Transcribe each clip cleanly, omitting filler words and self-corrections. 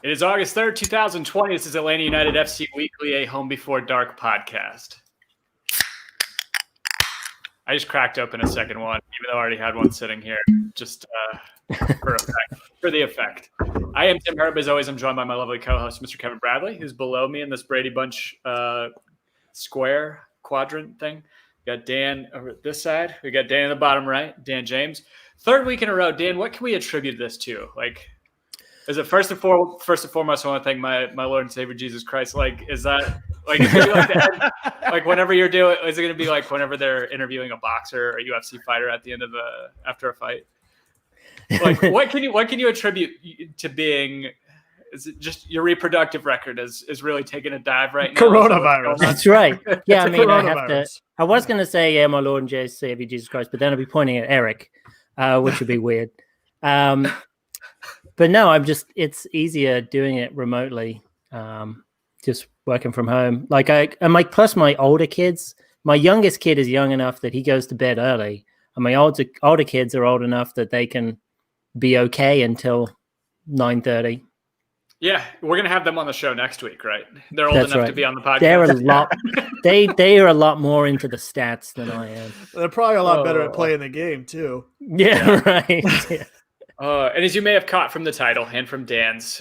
It is August 3rd, 2020. This is Atlanta United FC Weekly, a Home Before Dark podcast. I just cracked open a second one, even though I already had one sitting here, just for the effect. I am Tim Herb. As always, I'm joined by my lovely co-host, Mr. Kevin Bradley, who's below me in this Brady Bunch square quadrant thing. We got Dan over this side. We got Dan in the bottom right, Dan James. Third week in a row. Dan, what can we attribute this to? Is it first and foremost, I want to thank my Lord and Savior Jesus Christ. Is that whenever you're doing? Is it going to be like whenever they're interviewing a boxer or a UFC fighter at the end of after a fight? What can you attribute to being? Is it just your reproductive record is really taking a dive right now? Coronavirus. That's right. Yeah, I mean, I was going to say, yeah, my Lord and Savior Jesus Christ, but then I'd be pointing at Eric, which would be weird. But no, it's easier doing it remotely, just working from home. Plus my older kids, my youngest kid is young enough that he goes to bed early, and my older kids are old enough that they can be okay until 9:30. Yeah, we're gonna have them on the show next week, right? They're old enough to be on the podcast. They're a lot. they are a lot more into the stats than I am. They're probably a lot better at playing the game too. Yeah, right. Yeah. And as you may have caught from the title and from Dan's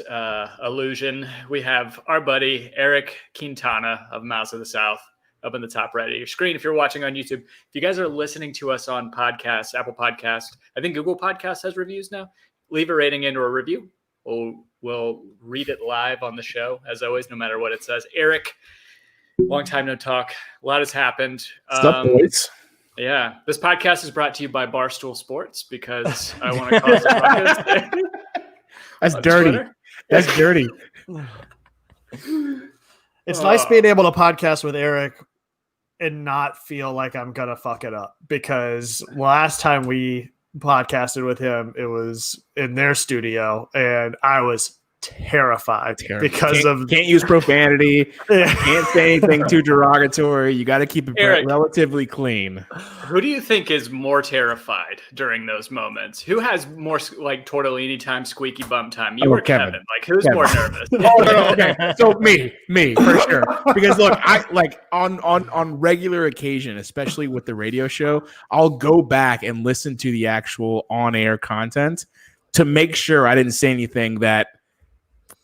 allusion, we have our buddy Eric Quintana of Mouse of the South up in the top right of your screen. If you're watching on YouTube, if you guys are listening to us on podcasts, Apple Podcast, I think Google Podcast has reviews now. Leave a rating and or a review. We'll read it live on the show, as always, no matter what it says. Eric, long time no talk. A lot has happened. What's up, boys? Yeah, this podcast is brought to you by Barstool Sports because I want to cause a ruckus. That's dirty. Twitter. That's dirty. It's nice being able to podcast with Eric and not feel like I'm gonna fuck it up, because last time we podcasted with him, it was in their studio, and I was terrified because can't use profanity, can't say anything too derogatory. You got to keep it Eric, relatively clean. Who do you think is more terrified during those moments? Who has more tortellini time, squeaky bum time? You or Kevin? Who's more nervous? Okay. So me for sure. Because look, I on regular occasion, especially with the radio show, I'll go back and listen to the actual on-air content to make sure I didn't say anything that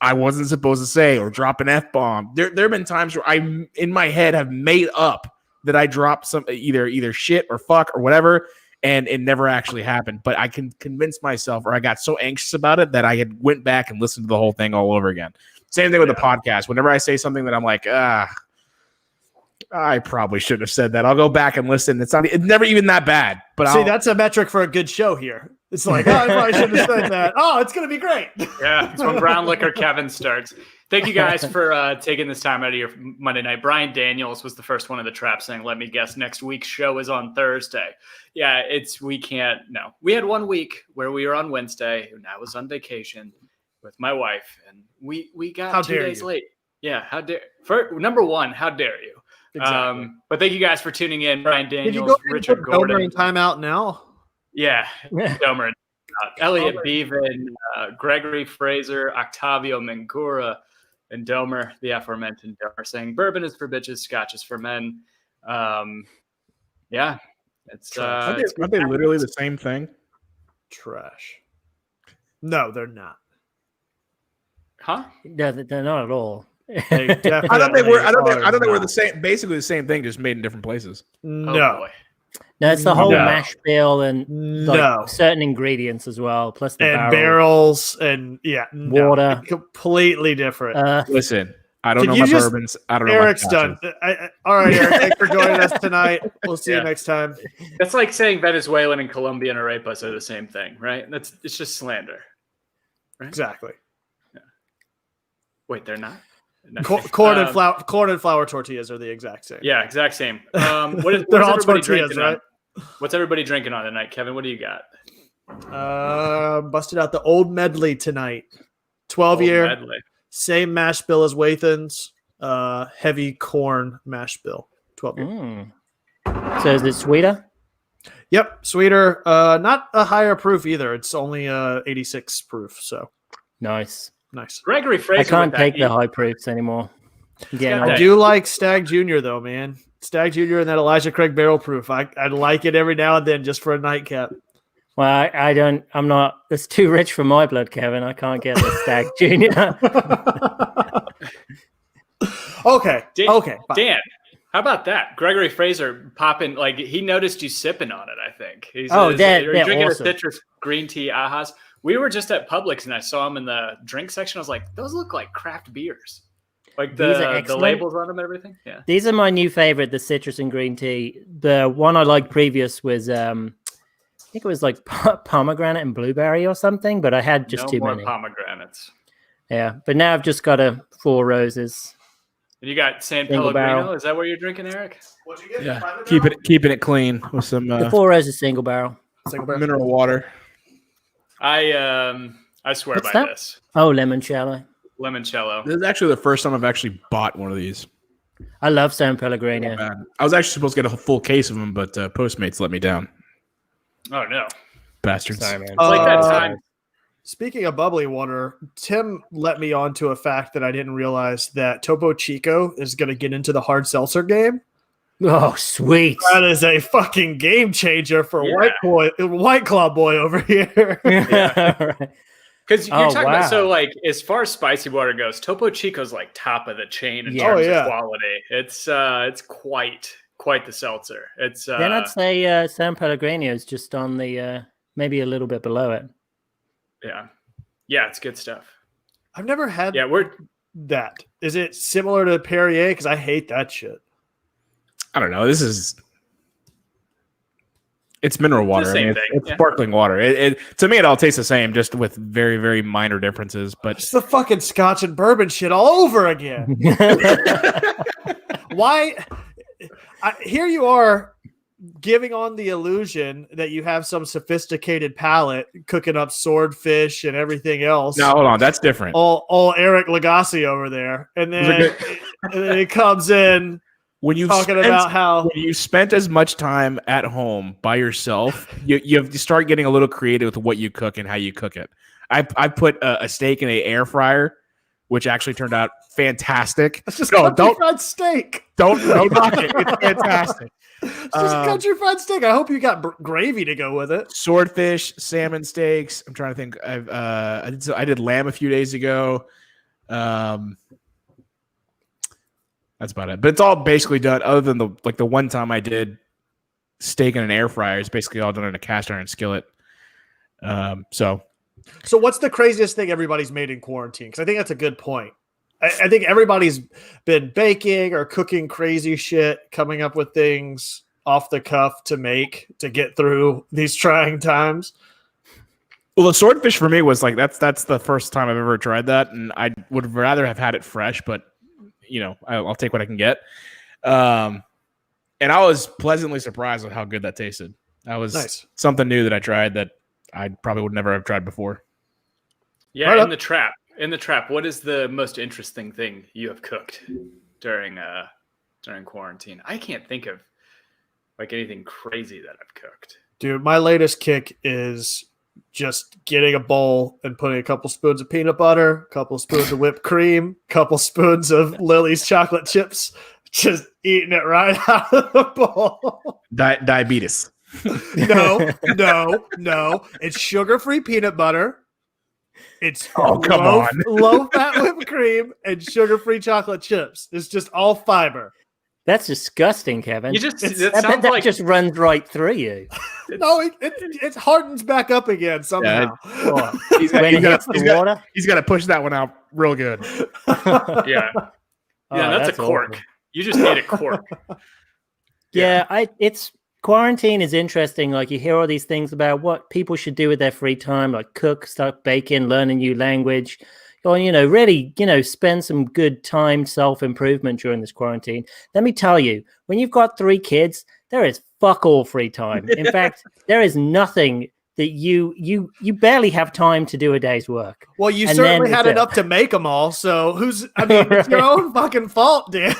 I wasn't supposed to say or drop an F-bomb. There have been times where I, in my head, have made up that I dropped some either shit or fuck or whatever, and it never actually happened. But I can convince myself, or I got so anxious about it that I had went back and listened to the whole thing all over again. Same thing with the podcast. Whenever I say something that I'm like, I probably shouldn't have said that, I'll go back and listen. It's never even that bad. But that's a metric for a good show here. It's like, I probably shouldn't have said that. Oh, it's going to be great. Yeah, it's when Brown Liquor Kevin starts. Thank you guys for taking this time out of your Monday night. Brian Daniels was the first one in the trap saying, let me guess, next week's show is on Thursday. Yeah, we had 1 week where we were on Wednesday, and I was on vacation with my wife, and we got 2 days late. Yeah, number one, how dare you? Exactly. But thank you guys for tuning in. Brian Daniels, Richard Gordon. Timeout now? Yeah, Domer, Elliot Beaven, Gregory Fraser, Octavio Mangura, and Domer, the aforementioned Domer, saying bourbon is for bitches, scotch is for men. Yeah, it's aren't they literally the same thing? Trash. No, they're not. Huh? No, they're not at all. I don't think we're the same. Basically, the same thing, just made in different places. No. No, it's the whole mash bill and certain ingredients as well, plus the barrels and water. Completely different. Listen, I don't know my bourbons. I don't know. Eric's done. All right, Eric, thanks for joining us tonight. We'll see you next time. That's like saying Venezuelan and Colombian arepas are the same thing, right? It's just slander. Right? Exactly. Yeah. Wait, they're not? No. Corn and flour tortillas are the exact same. Yeah, exact same. They're all tortillas, right? What's everybody drinking on tonight, Kevin? What do you got? Busted out the old medley tonight. 12-year, medley. Same mash bill as Wathan's. Heavy corn mash bill. 12-year. So is it sweeter? Yep, sweeter. Not a higher proof either. It's only 86 proof. So nice. Nice. Gregory Fraser. I can't with take that the high proofs anymore. Yeah, got I do like Stag Junior though, man. Stag Junior and that Elijah Craig barrel proof. I'd like it every now and then just for a nightcap. Well, I don't. I'm not. It's too rich for my blood, Kevin. I can't get the Stag Junior. Okay. Okay. Fine. Dan, how about that? Gregory Fraser popping, like, he noticed you sipping on it, I think. They're drinking awesome. a citrus green tea ahas. We were just at Publix and I saw him in the drink section. I was like, those look like craft beers. Like These are the excellent. labels on them and everything. Yeah. These are my new favorite, the citrus and green tea. The one I liked previous was, I think it was like pomegranate and blueberry or something, but I had just too many. Pomegranates. Yeah, but now I've just got a Four Roses. And you got San Single Pellegrino. barrel. Is that what you're drinking, Eric? What'd you get? Yeah, Private keeping it clean with some The Four Roses single barrel. mineral water. I swear What's by that? this. Oh, limoncello. Limoncello. This is actually the first time I've actually bought one of these. I love San Pellegrino. I was actually supposed to get a full case of them, but Postmates let me down. Oh, no. Bastards. Sorry, man. It's like that time. Speaking of bubbly water, Tim let me on to a fact that I didn't realize that Topo Chico is going to get into the hard seltzer game. Oh, sweet. That is a fucking game changer for Yeah. White Claw boy over here. Right. Because you're Oh, talking wow. about, so like, as far as spicy water goes, Topo Chico's like top of the chain in Yeah. terms Oh, yeah. of quality. It's quite the seltzer. It's Then I'd say San Pellegrino is just on the maybe a little bit below it. yeah, it's good stuff. I've never had Yeah, we're that. Is it similar to Perrier? Because I hate that shit. I don't know. It's mineral water. same I mean, thing, it's yeah. sparkling water. It to me, it all tastes the same, just with very, very minor differences. But It's the fucking Scotch and bourbon shit all over again. Why? Here you are giving on the illusion that you have some sophisticated palate, cooking up swordfish and everything else. no, hold on, that's different. All Eric Lagasse over there, and then it comes in When you talking about how when you spent as much time at home by yourself, you have to start getting a little creative with what you cook and how you cook it. I put a steak in an air fryer, which actually turned out fantastic. it's just No, country fried steak. Don't knock it. It's fantastic. It's just country fried steak. I hope you got gravy to go with it. Swordfish, salmon steaks. I'm trying to think. I did lamb a few days ago. That's about it. But it's all basically done. Other than the one time I did steak in an air fryer, it's basically all done in a cast iron skillet. So what's the craziest thing everybody's made in quarantine? Because I think that's a good point. I think everybody's been baking or cooking crazy shit, coming up with things off the cuff to get through these trying times. well, the swordfish for me was like that's the first time I've ever tried that, and I would rather have had it fresh, but I'll take what I can get. And I was pleasantly surprised with how good that tasted. That was Nice. something new that I tried that I probably would never have tried before. yeah Right in up. the trap. In the trap, what is the most interesting thing you have cooked during quarantine? I can't think of like anything crazy that I've cooked. Dude, my latest kick is just getting a bowl and putting a couple spoons of peanut butter, a couple spoons of whipped cream, a couple spoons of Lily's chocolate chips, just eating it right out of the bowl. Diabetes. No. It's sugar-free peanut butter. It's come on. low-fat whipped cream and sugar-free chocolate chips. It's just all fiber. That's disgusting, Kevin. You just I that bet sounds that like just runs right through you. No, it hardens back up again somehow. Oh, He's when it hits the water. He's got to push that one out real good. yeah. Oh, Yeah, that's a cork. awful. You just need a cork. Yeah, it's quarantine is interesting. Like you hear all these things about what people should do with their free time, like cook, start baking, learn a new language, or really, spend some good time self-improvement during this quarantine. Let me tell you, when you've got 3 kids, there is fuck all free time. In fact, there is nothing that you barely have time to do a day's work. Well, you And certainly then had it's enough to make them all. So it's your own fucking fault, Dan.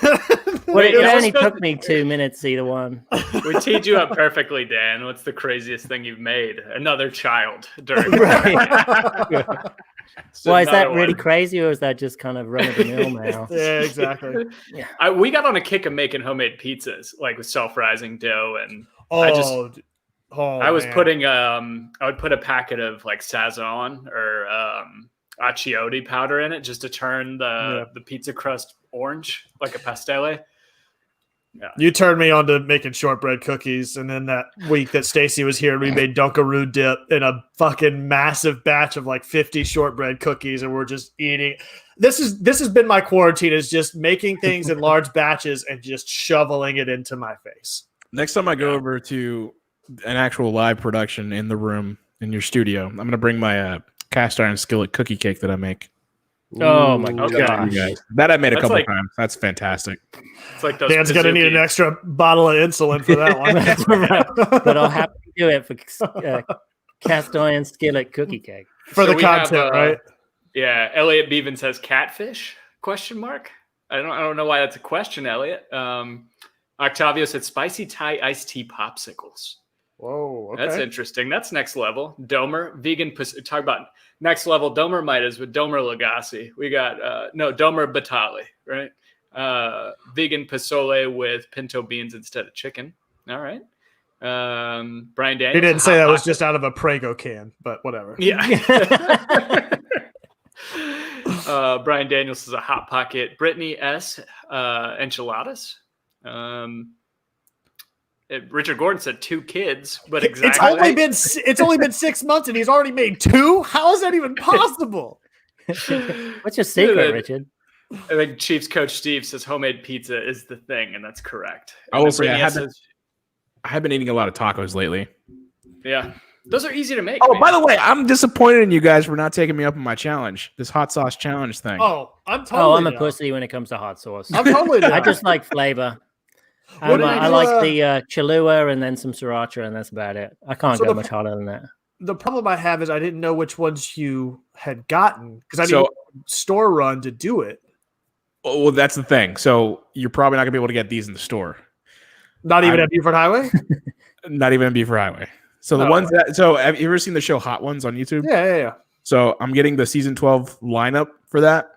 Well, it You're only supposed took me 2 minutes either one. We teed you up perfectly, Dan. What's the craziest thing you've made? Another child during Right. So Why is that another really one. crazy, or is that just kind of run of the mill now? Yeah, exactly. We got on a kick of making homemade pizzas, like with self-rising dough, and I was man. putting I would put a packet of like Sazon or Acciodi powder in it just to turn the pizza crust orange, like a pastele. Yeah. You turned me on to making shortbread cookies, and then that week that Stacy was here, we made Dunkaroo dip in a fucking massive batch of like 50 shortbread cookies, and we're just eating. This has been my quarantine, is just making things in large batches and just shoveling it into my face. Next time I go over to an actual live production in the room in your studio, I'm gonna bring my cast iron skillet cookie cake that I make. Oh my Okay. gosh. That I made a That's couple like- times. That's fantastic. It's like those Dan's gonna need an Pizookie- extra bottle of insulin for that one. That's right. But I'll happily do it for cast iron skillet cookie cake. For the we have, content, right? Yeah, Elliot Bevan says catfish? Question mark. I don't know why that's a question, Elliot. Octavio said spicy Thai iced tea popsicles. Whoa, okay. That's interesting. That's next level. Domer vegan. Talk about next level. Domer Midas with Domer Lagasse. We got Domer Batali, right? Vegan pasole with pinto beans instead of chicken. All right. Brian Daniels. He didn't say that was just out of a Prego can, but whatever. Yeah. Brian Daniels is a hot pocket. Brittany S. Enchiladas. Richard Gordon said 2 kids, but exactly. It's only been 6 months and he's already made 2. How is that even possible? What's your secret, Richard? I think Chiefs coach Steve says homemade pizza is the thing, and that's correct. I will say I have been eating a lot of tacos lately. Yeah, those are easy to make. Oh, man. by the way, I'm disappointed in you guys for not taking me up on my challenge, this hot sauce challenge thing. Oh, I'm totally I'm a down. pussy when it comes to hot sauce. I'm totally down. I just like flavor. I like the Cholula and then some sriracha, and that's about it. I can't go much hotter than that. The problem I have is I didn't know which ones you had gotten because I didn't store run to do it. Oh, well, that's the thing. So you're probably not gonna be able to get these in the store. Not even at Buford Highway? Not even at Buford Highway. So the ones that have you ever seen the show Hot Ones on YouTube? Yeah. So I'm getting the season 12 lineup for that.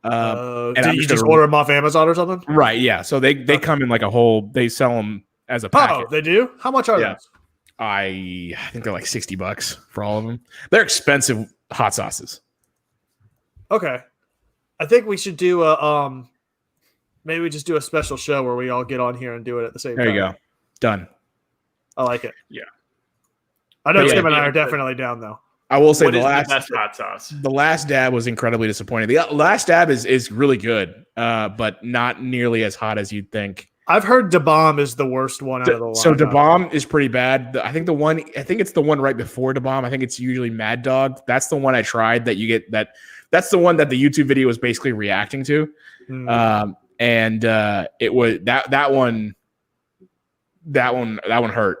Do you just order them off Amazon or something? Right, yeah. So they come in like a whole. They sell them as a packet. Oh, they do? How much are those? I think they're like $60 for all of them. They're expensive hot sauces. Okay, I think we should do a maybe we just do a special show where we all get on here and do it at the same time. There you go. Done. I like it. Yeah. I know Tim and I are definitely down though. I will say what the is the best hot sauce? The last dab was incredibly disappointing. The last dab is really good, but not nearly as hot as you'd think. I've heard Da Bomb is the worst one out of the line. So Da Bomb is pretty bad. I think it's the one right before Da Bomb. I think it's usually Mad Dog. That's the one I tried that you get that's the one that the YouTube video was basically reacting to. And it was that one hurt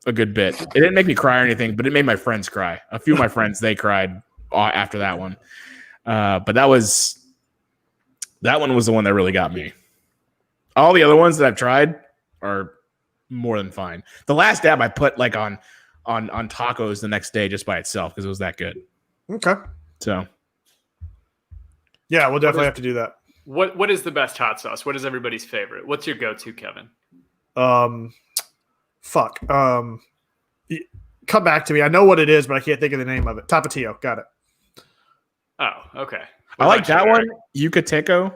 a good bit. It didn't make me cry or anything, but it made my friends cry. A few of my friends, they cried after that one. But that one was the one that really got me. All the other ones that I've tried are more than fine. The last dab I put like on tacos the next day just by itself because it was that good. Okay. So yeah, we'll definitely have to do that. What is the best hot sauce? What is everybody's favorite? What's your go-to, Kevin? Come back to me. I know what it is, but I can't think of the name of it. Tapatio. Got it. Oh, okay. I like that one. Yucateco.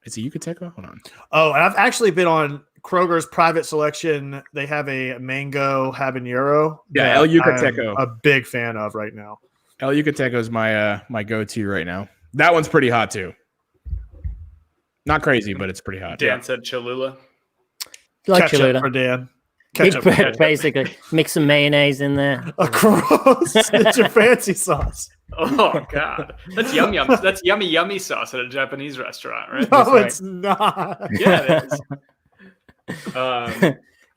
Is it Yucateco? Hold on. Oh, and I've actually been on Kroger's private selection. They have a mango habanero. Yeah, El Yucateco. I'm a big fan of right now. El Yucateco is my go-to right now. That one's pretty hot too. Not crazy, but it's pretty hot. Dan said Cholula. Like Ketchup Cholula. for Dan. Ketchup. Basically. Mix some mayonnaise in there. Gross. It's your fancy sauce. Oh God, that's yum yum. That's yummy sauce at a Japanese restaurant, right? No, right. it's not. Yeah, it is. No,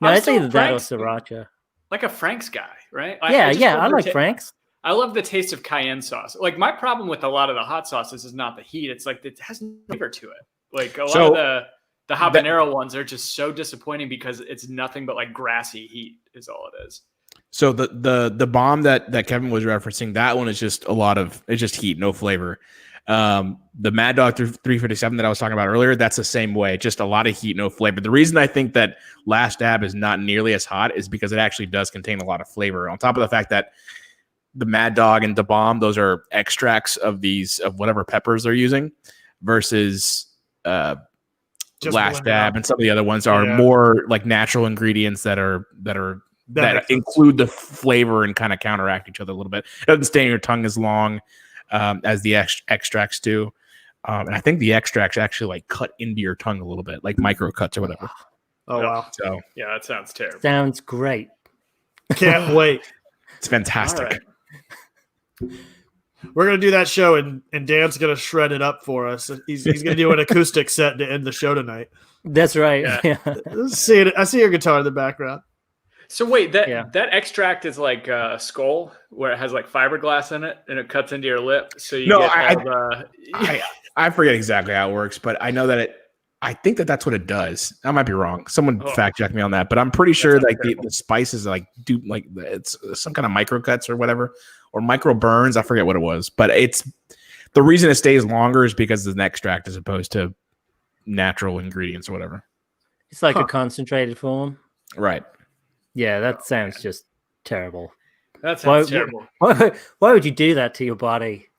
it's either that or siracha. Like a Frank's guy, right? I like Frank's. I love the taste of cayenne sauce. Like my problem with a lot of the hot sauces is not the heat. It's like it has no flavor to it. Like a lot of the habanero ones are just so disappointing because it's nothing but like grassy heat is all it is. So the bomb that Kevin was referencing, that one is just it's just heat, no flavor. The Mad Dog 357 that I was talking about earlier, that's the same way, just a lot of heat, no flavor. The reason I think that Last Dab is not nearly as hot is because it actually does contain a lot of flavor. On top of the fact that the Mad Dog and the Bomb, those are extracts of whatever peppers they're using, versus Last Dab and some of the other ones are more like natural ingredients that include the flavor and kind of counteract each other a little bit. It doesn't stay in your tongue as long as the extracts do. And I think the extracts actually like cut into your tongue a little bit, like micro cuts or whatever. Oh, wow. So yeah, that sounds terrible. Sounds great. Can't wait. It's fantastic. We're going to do that show, and Dan's going to shred it up for us. He's going to do an acoustic set to end the show tonight. That's right. Yeah. I see your guitar in the background. So wait, that extract is like a skull where it has like fiberglass in it, and it cuts into your lip. So you I forget exactly how it works, but I know that I think that's what it does. I might be wrong. Someone fact check me on that, but I'm pretty sure like the spices it's some kind of micro cuts or whatever, or micro burns. I forget what it was, but the reason it stays longer is because it's an extract as opposed to natural ingredients or whatever. It's like a concentrated form. Right. Yeah, that sounds just terrible. That sounds terrible. Why would you do that to your body?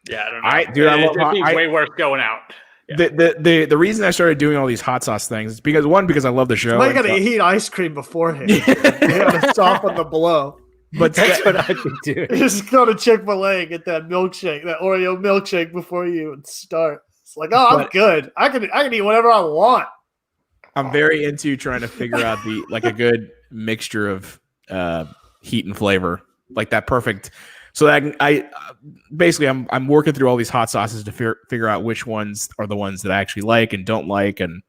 Yeah, I don't know. It'd be way worse going out. Yeah. The reason I started doing all these hot sauce things is because I love the show. I got to eat ice cream beforehand. You got to soften the blow. But that's what I'd be doing. Just go to Chick-fil-A and get that milkshake, that Oreo milkshake before you would start. It's like, I'm good. I can eat whatever I want. I'm very into trying to figure out a good mixture of heat and flavor, like that perfect. So that I'm working through all these hot sauces to figure out which ones are the ones that I actually like and don't like, and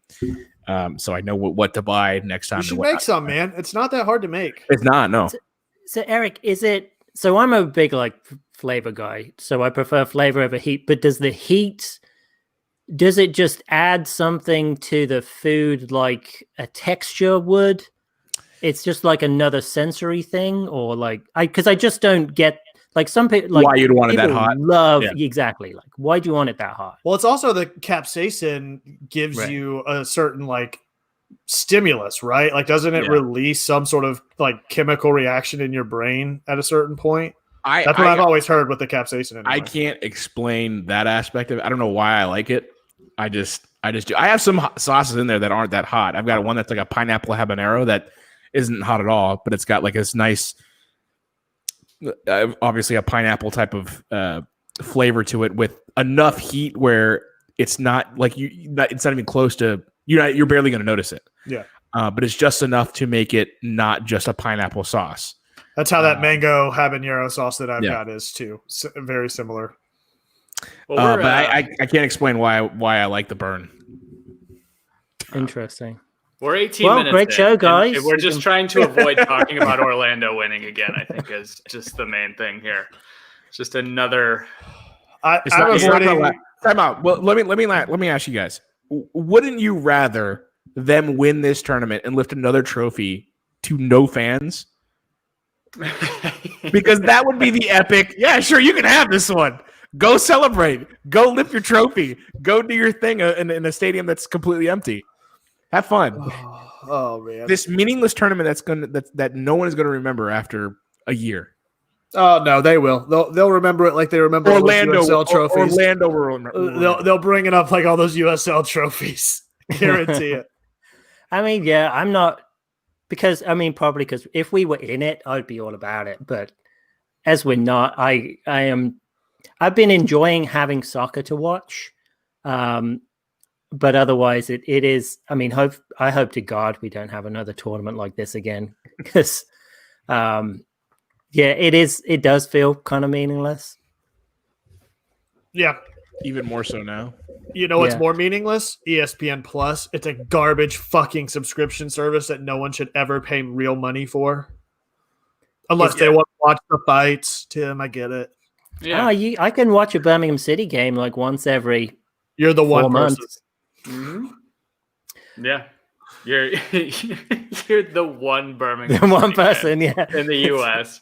so I know what to buy next time. You should make some, man. It's not that hard to make. It's not, no. So Eric, so I'm a big flavor guy, so I prefer flavor over heat. But does it just add something to the food like a texture would? It's just like another sensory thing, or because I just don't get some people why you'd want it that hot. Exactly. Like, why do you want it that hot? Well, it's also the capsaicin gives you a certain stimulus, right? Like, doesn't it release some sort of chemical reaction in your brain at a certain point? That's what I've always heard with the capsaicin. Anyway. I can't explain that aspect of it. I don't know why I like it. I just do. I have some sauces in there that aren't that hot. I've got one that's like a pineapple habanero that isn't hot at all, but it's got this nice, obviously a pineapple type of flavor to it with enough heat where it's not it's not even close to you're barely going to notice it. Yeah. But it's just enough to make it not just a pineapple sauce. That's how that mango habanero sauce that I've got is too. Very similar. Well, but I can't explain why I like the burn. Interesting. We're 18 minutes. Great show, guys. And we're just trying to avoid talking about Orlando winning again, I think, is just the main thing here. It's just another. Time out. Well, let me ask you guys. Wouldn't you rather them win this tournament and lift another trophy to no fans? Because that would be the epic. Yeah, sure, you can have this one. Go celebrate. Go lift your trophy. Go do your thing in a stadium that's completely empty. Have fun. Oh man, this meaningless tournament that no one is going to remember after a year. Oh no, they will. They'll remember it like they remember Orlando USL trophies. Orlando will remember. They'll bring it up like all those USL trophies. Guarantee it. I mean, yeah, I'm not probably because if we were in it, I'd be all about it. But as we're not, I am. I've been enjoying having soccer to watch. But otherwise, it is. I mean, I hope to God we don't have another tournament like this again, because, it is. It does feel kind of meaningless. Yeah, even more so now. You know what's more meaningless? ESPN Plus. It's a garbage fucking subscription service that no one should ever pay real money for, unless they want to watch the fights. Tim, I get it. Yeah, I can watch a Birmingham City game once every. You're the 4 one months. person. Mm-hmm. Yeah. You're you're the one Birmingham The one City fan person, yeah. in the U.S.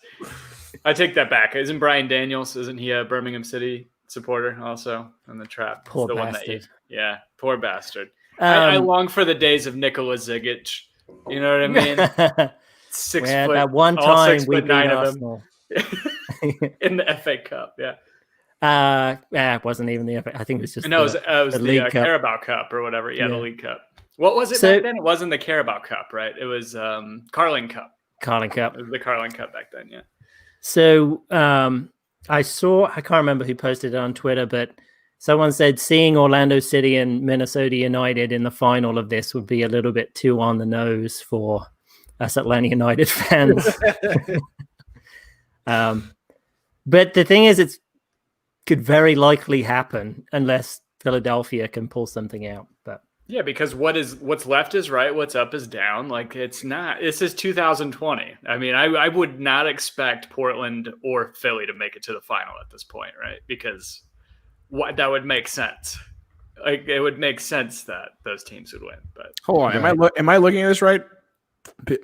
I take that back. Isn't Brian Daniels? Isn't he a Birmingham City supporter also in the trap? It's Poor the bastard. yeah, poor bastard. I long for the days of Nikola Zigic. You know what I mean? 6 Where foot. that one all time 6 we foot beat 9 of Arsenal. them in the FA Cup. Yeah. It wasn't even the FA. I think it was just No, it was the League Cup. Carabao Cup or whatever. Yeah, the Yeah. League Cup. What was it So- back then? It wasn't the Carabao Cup, right? It was Carling Cup. Carling Cup. It was the Carling Cup back then, yeah. So I can't remember who posted it on Twitter, but someone said seeing Orlando City and Minnesota United in the final of this would be a little bit too on the nose for us Atlanta United fans. But the thing is, it could very likely happen unless Philadelphia can pull something out. But Yeah, because what's left is right, what's up is down. Like it's not. This is 2020. I mean, I would not expect Portland or Philly to make it to the final at this point, right? Because that would make sense. Like it would make sense that those teams would win. But Hold on, am I looking at this right?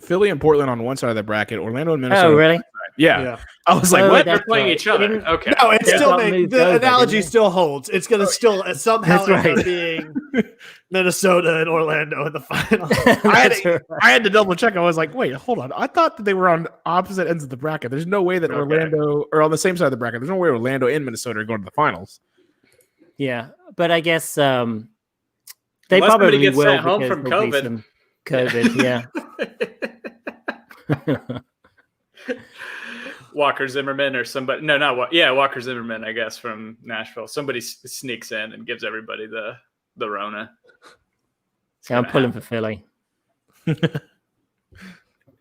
Philly and Portland on one side of the bracket, Orlando and Minnesota. oh, really? Yeah. I was like, Oh, what? that's they're playing right. each other. Didn't- Okay. No, it's Yeah. still Got moved the over, analogy didn't it? still holds. It's going to still somehow That's end up right. being Minnesota and Orlando in the final. That's right. I had to double check. I was like, wait, hold on. I thought that they were on opposite ends of the bracket. There's no way that Okay. Orlando, or on the same side of the bracket, there's no way Orlando and Minnesota are going to the finals. Yeah, but I guess they Unless somebody probably gets will sent home because from there'll be COVID. some COVID, yeah. Walker Zimmerman or somebody. No, not what. Yeah, Walker Zimmerman, I guess, from Nashville. Somebody sneaks in and gives everybody the Rona. So I'm pulling for Philly.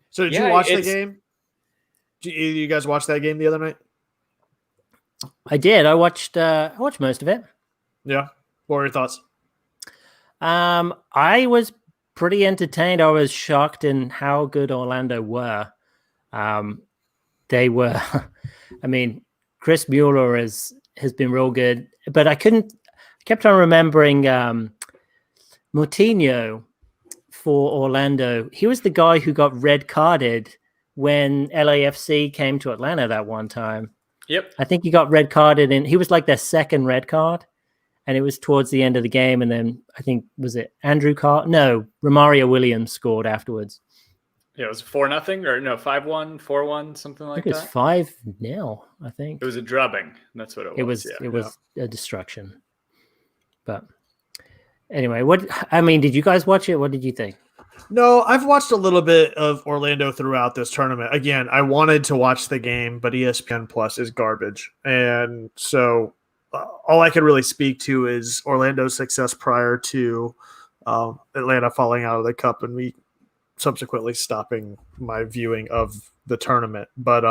So did Yeah, you watch the it's- game? Did you guys watch that game the other night? I did. I watched most of it. Yeah. What were your thoughts? I was pretty entertained. I was shocked in how good Orlando were. They were, I mean, Chris Mueller has been real good, but I kept on remembering Moutinho for Orlando. He was the guy who got red carded when LAFC came to Atlanta that one time. Yep. I think he got red carded and he was like their second red card. And it was towards the end of the game. And then I think, was it Andrew Carr? No, Romario Williams scored afterwards. Yeah, it was 4-0 or no, 5-1, 4-1, something I like think it was that. 5-0, I think. It was a drubbing. That's what it was. It was a destruction. But anyway, did you guys watch it? What did you think? No, I've watched a little bit of Orlando throughout this tournament. Again, I wanted to watch the game, but ESPN Plus is garbage. And so all I can really speak to is Orlando's success prior to Atlanta falling out of the cup and me subsequently stopping my viewing of the tournament. But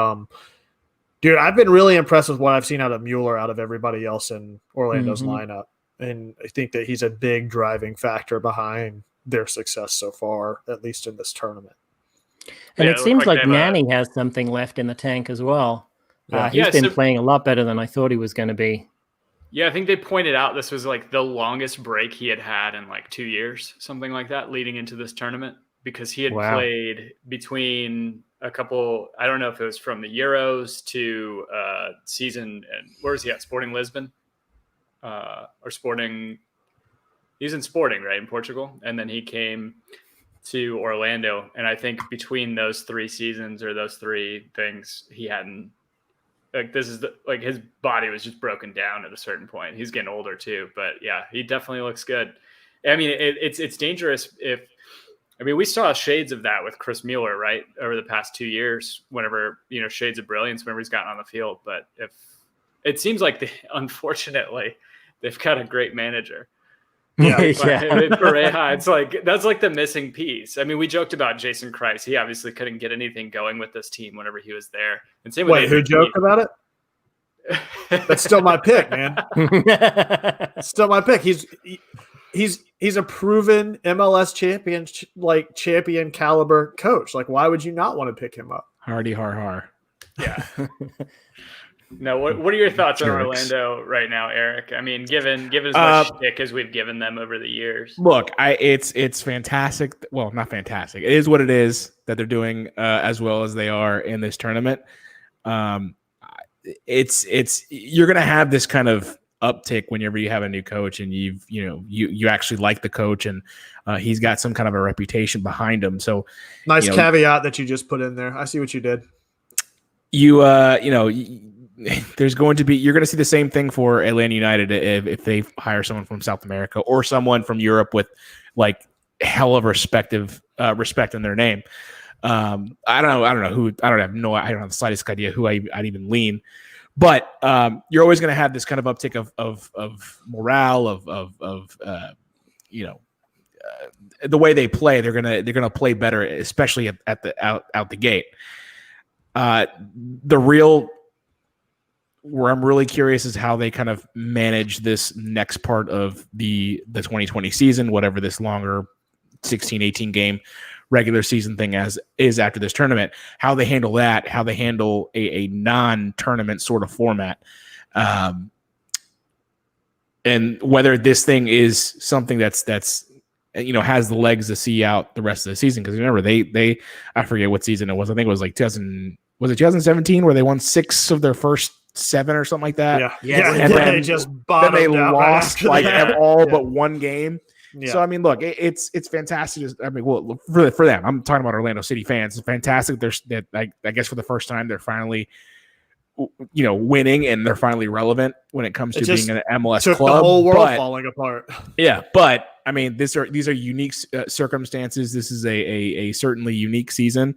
dude, I've been really impressed with what I've seen out of Mueller out of everybody else in Orlando's lineup. And I think that he's a big driving factor behind their success so far, at least in this tournament. And Yeah, it it seems looked like like they have Nanny has something left in the tank as well. Yeah. He's been so- playing a lot better than I thought he was going to be. Yeah, I think they pointed out this was like the longest break he had in like 2 years, something like that, leading into this tournament, because he had Wow. played between a couple, I don't know if it was from the Euros to season, and where was he at? Sporting Lisbon? Or Sporting, he's in Sporting, right, in Portugal. And then he came to Orlando. And I think between those 3 seasons or those 3 things, he hadn't, like, this is like his body was just broken down at a certain point. He's getting older too, but yeah, he definitely looks good. I mean, it's dangerous we saw shades of that with Chris Mueller, right, over the past 2 years, whenever, shades of brilliance whenever he's gotten on the field. But if it seems like unfortunately, they've got a great manager. Yeah. Pareja, it's like that's like the missing piece. I mean, we joked about Jason Kreis. He obviously couldn't get anything going with this team whenever he was there. And same with Wait, who joked about it? That's still my pick, man. Still my pick. He's a proven MLS champion caliber coach. Like, why would you not want to pick him up? Hardy har har. Yeah. No, what are your thoughts on Jerks. Orlando right now, Eric? I mean, given as much shtick as we've given them over the years. Look, it's fantastic. Well, not fantastic. It is what it is that they're doing as well as they are in this tournament. It's you're gonna have this kind of uptick whenever you have a new coach and you actually like the coach and he's got some kind of a reputation behind him. So nice caveat that you just put in there. I see what you did. There's going to be, you're going to see the same thing for Atlanta United if they hire someone from South America or someone from Europe with like hell of respect in their name. I don't have the slightest idea who I'd even lean, but you're always going to have this kind of uptick of morale of the way they play. They're gonna play better, especially out the gate. Where I'm really curious is how they kind of manage this next part of the 2020 season, whatever this longer 16, 18 game regular season thing is after this tournament, how they handle that, how they handle a non-tournament sort of format. And whether this thing is something that's has the legs to see out the rest of the season. Because remember, they I forget what season it was. I think it was like 2017 where they won 6 of their first 7 or something like that. Yeah. And then they just then they lost all but one game. Yeah. So I mean, look, it's fantastic. For them, I'm talking about Orlando City fans. It's fantastic. I guess for the first time they're finally, winning and they're finally relevant when it comes to being an MLS took club. The whole world falling apart. Yeah, but I mean, these are unique circumstances. This is a certainly unique season.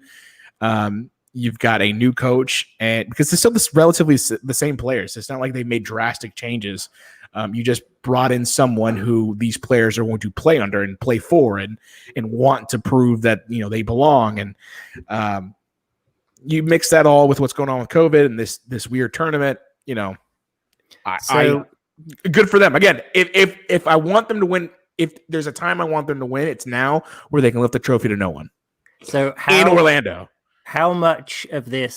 You've got a new coach, and because it's still relatively the same players. It's not like they made drastic changes. You just brought in someone who these players are going to play under and play for, and want to prove that they belong. And you mix that all with what's going on with COVID and this weird tournament. Good for them. Again, if I want them to win, if there's a time I want them to win, it's now, where they can lift the trophy to no one. So in Orlando. How much of their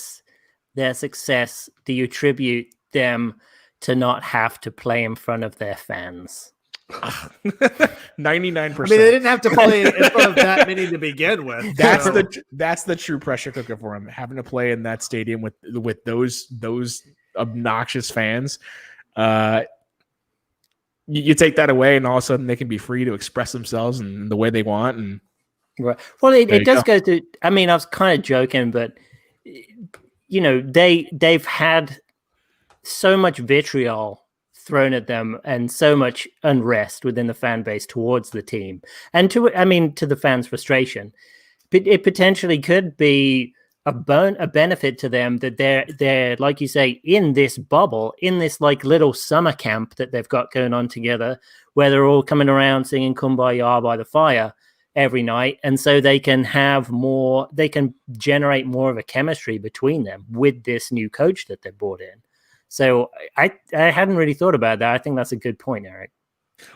success do you attribute them to not have to play in front of their fans? 99%. I mean, they didn't have to play in front of that many to begin with. That's the true pressure cooker for them, having to play in that stadium with those obnoxious fans. You take that away, and all of a sudden they can be free to express themselves in the way they want. And right. Well, it does go to. I mean, I was kind of joking, but they've had so much vitriol thrown at them and so much unrest within the fan base towards the team, and to the fans' frustration. But it potentially could be a benefit to them that they're like you say, in this bubble, in this like little summer camp that they've got going on together, where they're all coming around singing "Kumbaya" by the fire every night, and so they can generate more of a chemistry between them with this new coach that they brought in. So I hadn't really thought about that. I think that's a good point, Eric.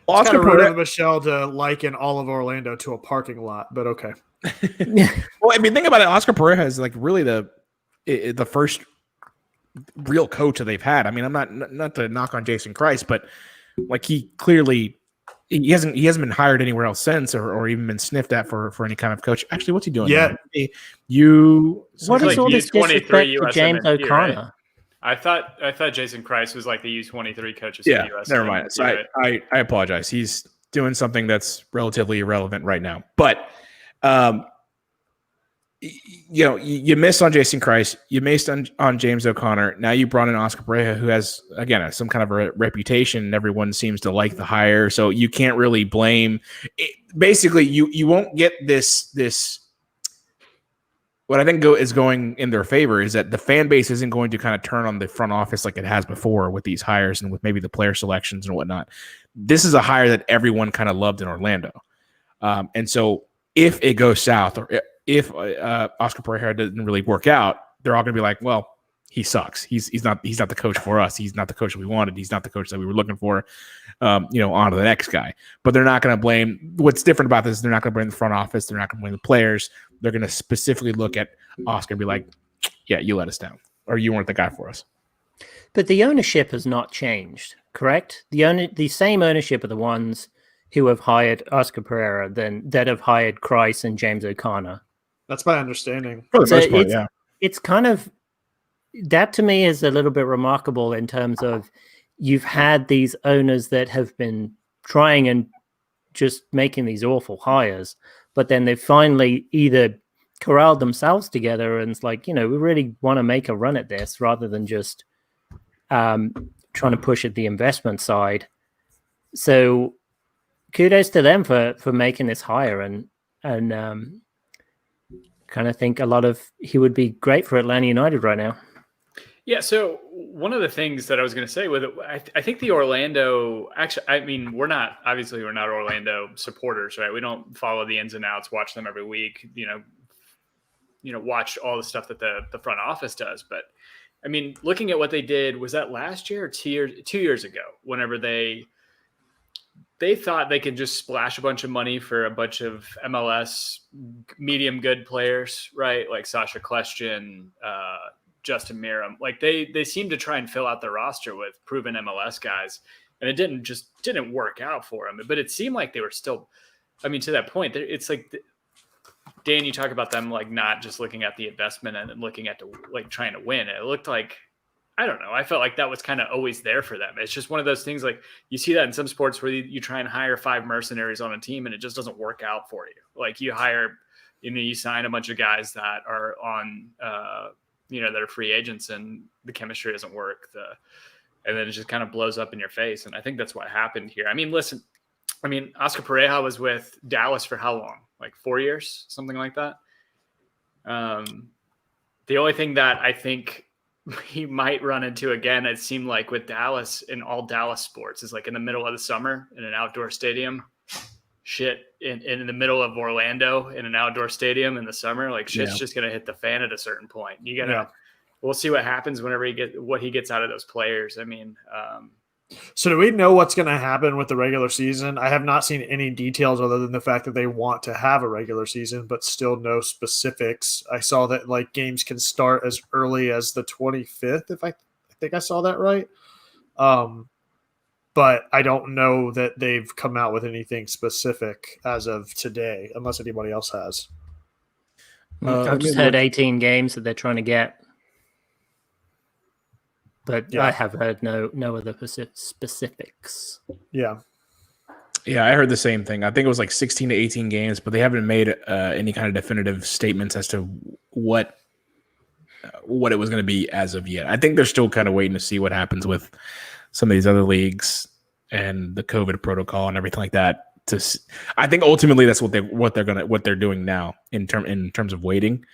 Well, Oscar Pereira, Michelle, to liken all of Orlando to a parking lot, but okay. Well, I mean, think about it. Oscar Pereira is like really the first real coach that they've had. I mean, I'm not to knock on Jason Christ, but like he hasn't been hired anywhere else since, or even been sniffed at for any kind of coach. Actually, what's he doing? Yeah. What is all this disrespect to James O'Connor? Right? I thought Jason Christ was like the U23 coaches. Yeah, for US. never mind. So I apologize. He's doing something that's relatively irrelevant right now. But you missed on Jason Christ. You missed on James O'Connor. Now you brought in Oscar Pereira, who has, again, some kind of a reputation, and everyone seems to like the hire. So you can't really blame. Basically, you won't get this. What I think is going in their favor is that the fan base isn't going to kind of turn on the front office like it has before with these hires and with maybe the player selections and whatnot. This is a hire that everyone kind of loved in Orlando. And so if it goes south, or if Oscar Pereira doesn't really work out, they're all going to be like, well, he sucks. He's not the coach for us. He's not the coach that we wanted. He's not the coach that we were looking for. On to the next guy. But they're not going to blame. What's different about this is they're not going to blame the front office. They're not going to blame the players. They're going to specifically look at Oscar and be like, yeah, you let us down, or you weren't the guy for us. But the ownership has not changed, correct? The same ownership are the ones who have hired Oscar Pereira that have hired Christ and James O'Connor. That's my understanding. For the most part, yeah. It's kind of, that to me is a little bit remarkable in terms of you've had these owners that have been trying and just making these awful hires, but then they finally either corralled themselves together and it's like, we really want to make a run at this rather than just trying to push at the investment side. So kudos to them for making this hire and kind of think he would be great for Atlanta United right now. Yeah. So one of the things that I was going to say with it, I think the Orlando, actually, I mean, we're not Orlando supporters, right? We don't follow the ins and outs, watch them every week, watch all the stuff that the front office does. But I mean, looking at what they did, was that last year or 2 years ago, whenever they thought they could just splash a bunch of money for a bunch of MLS medium good players, right? Like Sasha Kljestan, Justin Miram. Like they seemed to try and fill out the roster with proven MLS guys, and it didn't work out for them. But it seemed like they were still, I mean, to that point, it's like, Dan, you talk about them like not just looking at the investment and looking at trying to win. It looked like, I don't know, I felt like that was kind of always there for them. It's just one of those things, like you see that in some sports where you try and hire 5 mercenaries on a team and it just doesn't work out for you. Like you hire, you sign a bunch of guys that are on, that are free agents and the chemistry doesn't work. And then it just kind of blows up in your face. And I think that's what happened here. I mean, listen, Oscar Pereira was with Dallas for how long? Like 4 years, something like that. The only thing that I think he might run into again, it seemed like with Dallas in all Dallas sports, is like in the middle of the summer in an outdoor stadium. Shit, in the middle of Orlando in an outdoor stadium in the summer, like shit's just gonna hit the fan at a certain point. We'll see what happens whenever he gets out of those players. I mean, so do we know what's going to happen with the regular season? I have not seen any details other than the fact that they want to have a regular season, but still no specifics. I saw that like games can start as early as the 25th, if I think I saw that right. But I don't know that they've come out with anything specific as of today, unless anybody else has. I've just heard 18 games that they're trying to get. But I have heard no other specifics. Yeah. Yeah, I heard the same thing. I think it was like 16 to 18 games, but they haven't made any kind of definitive statements as to what it was going to be as of yet. I think they're still kind of waiting to see what happens with some of these other leagues and the COVID protocol and everything like that. I think ultimately that's what they're doing now in terms of waiting.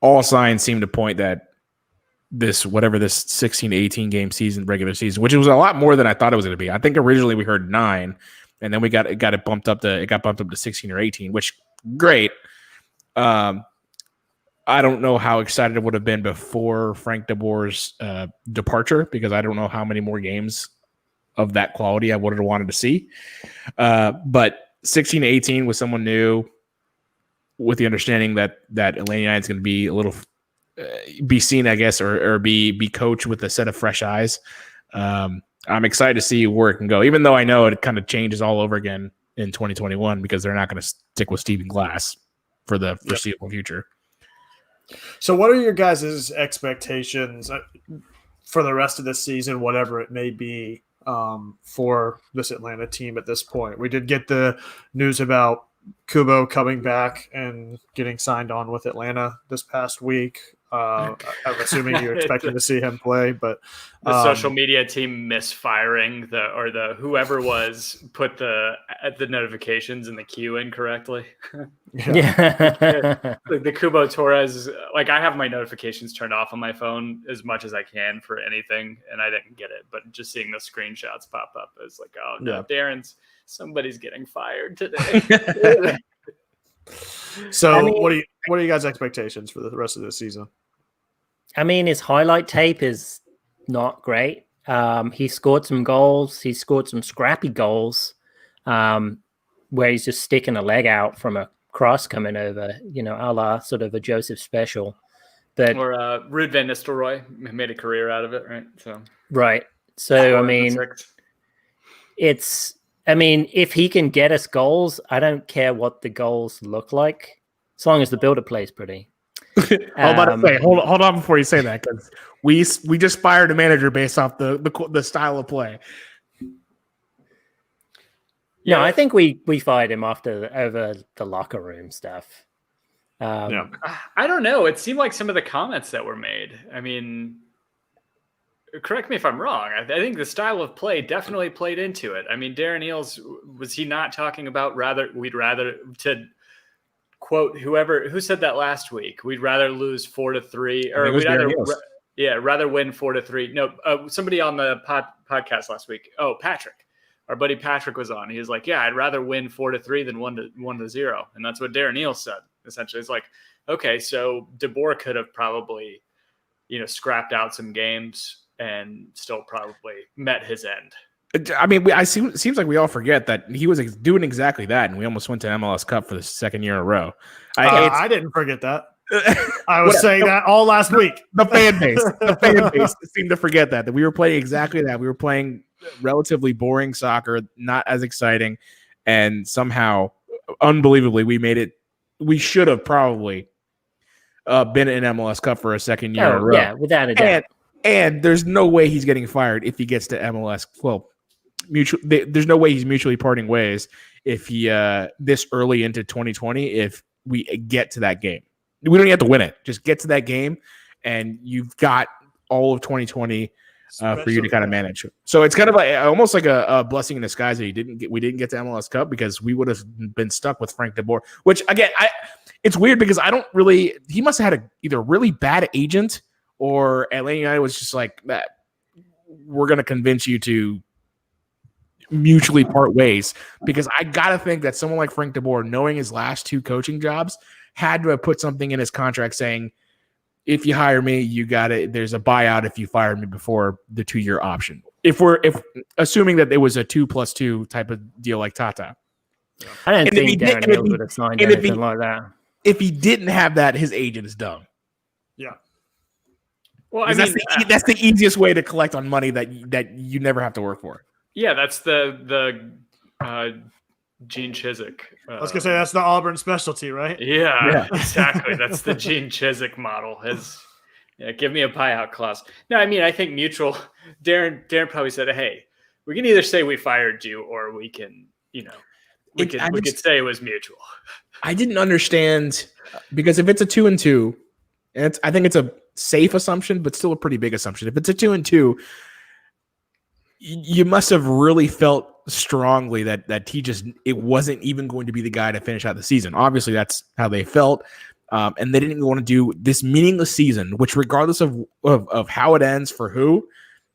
All signs seem to point that this 16 to 18 game season, regular season, which was a lot more than I thought it was going to be. I think originally we heard 9, and then we got it bumped up to 16 or 18, which great. I don't know how excited it would have been before Frank de Boer's departure, because I don't know how many more games of that quality I would have wanted to see. But 16 to 18 with someone new, with the understanding that Atlanta United is going to be a little be seen, I guess, or be coached with a set of fresh eyes. I'm excited to see where it can go, even though I know it kind of changes all over again in 2021 because they're not going to stick with Stephen Glass for the foreseeable future. So what are your guys' expectations for the rest of this season, whatever it may be, for this Atlanta team at this point? We did get the news about Cubo coming back and getting signed on with Atlanta this past week. I'm assuming you're expecting to see him play, but the social media team misfiring the whoever was put the notifications in the queue incorrectly. Yeah. Like the Cubo Torres, like I have my notifications turned off on my phone as much as I can for anything, and I didn't get it. But just seeing the screenshots pop up, it's like, oh no, somebody's getting fired today. So what are you guys' expectations for the rest of the season? I mean, his highlight tape is not great. He scored some goals. He scored some scrappy goals where he's just sticking a leg out from a cross coming over, a la sort of a Joseph Special. But Ruud van Nistelrooy made a career out of it, right? Right. So, if he can get us goals, I don't care what the goals look like, as long as the builder plays pretty. I'm about to say, hold on before you say that, because we just fired a manager based off the style of play. No, I think we fired him over the locker room stuff. I don't know. It seemed like some of the comments that were made. I mean, correct me if I'm wrong. I think the style of play definitely played into it. I mean, Darren Eales, was he not talking about we'd rather, to quote who said that last week, we'd rather lose 4-3, or we'd rather win 4-3. No, somebody on the podcast last week. Oh, Patrick. Our buddy Patrick was on. He was like, I'd rather win 4-3 than 1-0. And that's what Darren Eales said. Essentially, it's like, okay, so DeBoer could have probably, scrapped out some games and still probably met his end. I mean, it seems like we all forget that he was doing exactly that, and we almost went to MLS Cup for the second year in a row. I didn't forget that. I was saying that all last week. The fan base seemed to forget that we were playing exactly that. We were playing relatively boring soccer, not as exciting, and somehow, unbelievably, we made it. We should have probably been in MLS Cup for a second year in a row. Yeah, without a doubt. And there's no way he's getting fired if he gets to MLS. Well, there's no way he's mutually parting ways if he this early into 2020. If we get to that game, we don't even have to win it. Just get to that game, and you've got all of 2020 for you to kind of manage. So it's kind of almost like a blessing in disguise that we didn't get to MLS Cup, because we would have been stuck with Frank de Boer. Which again, it's weird because he must have had either really bad agent, or Atlanta United was just like that. We're going to convince you to mutually part ways, because I got to think that someone like Frank de Boer, knowing his last two coaching jobs, had to have put something in his contract saying, if you hire me, you got it. There's a buyout if you fire me before the 2-year option. If assuming that it was a 2+2 type of deal like Tata. I don't think Darren Eales would have signed anything like that. If he didn't have that, his agent is dumb. Yeah. Well, that's the easiest way to collect on money that you never have to work for. Yeah, that's the Gene Chizik. I was gonna say that's the Auburn specialty, right? Yeah. Exactly. That's the Gene Chizik model. Give me a buyout clause. No, I mean, I think mutual. Darren probably said, "Hey, we can either say we fired you, or we can, we could say it was mutual." I didn't understand, because if it's a 2-2, and I think it's a safe assumption, but still a pretty big assumption. If it's a 2-2, you must have really felt strongly that it wasn't even going to be the guy to finish out the season. Obviously, that's how they felt, and they didn't even want to do this meaningless season, which, regardless of how it ends for who,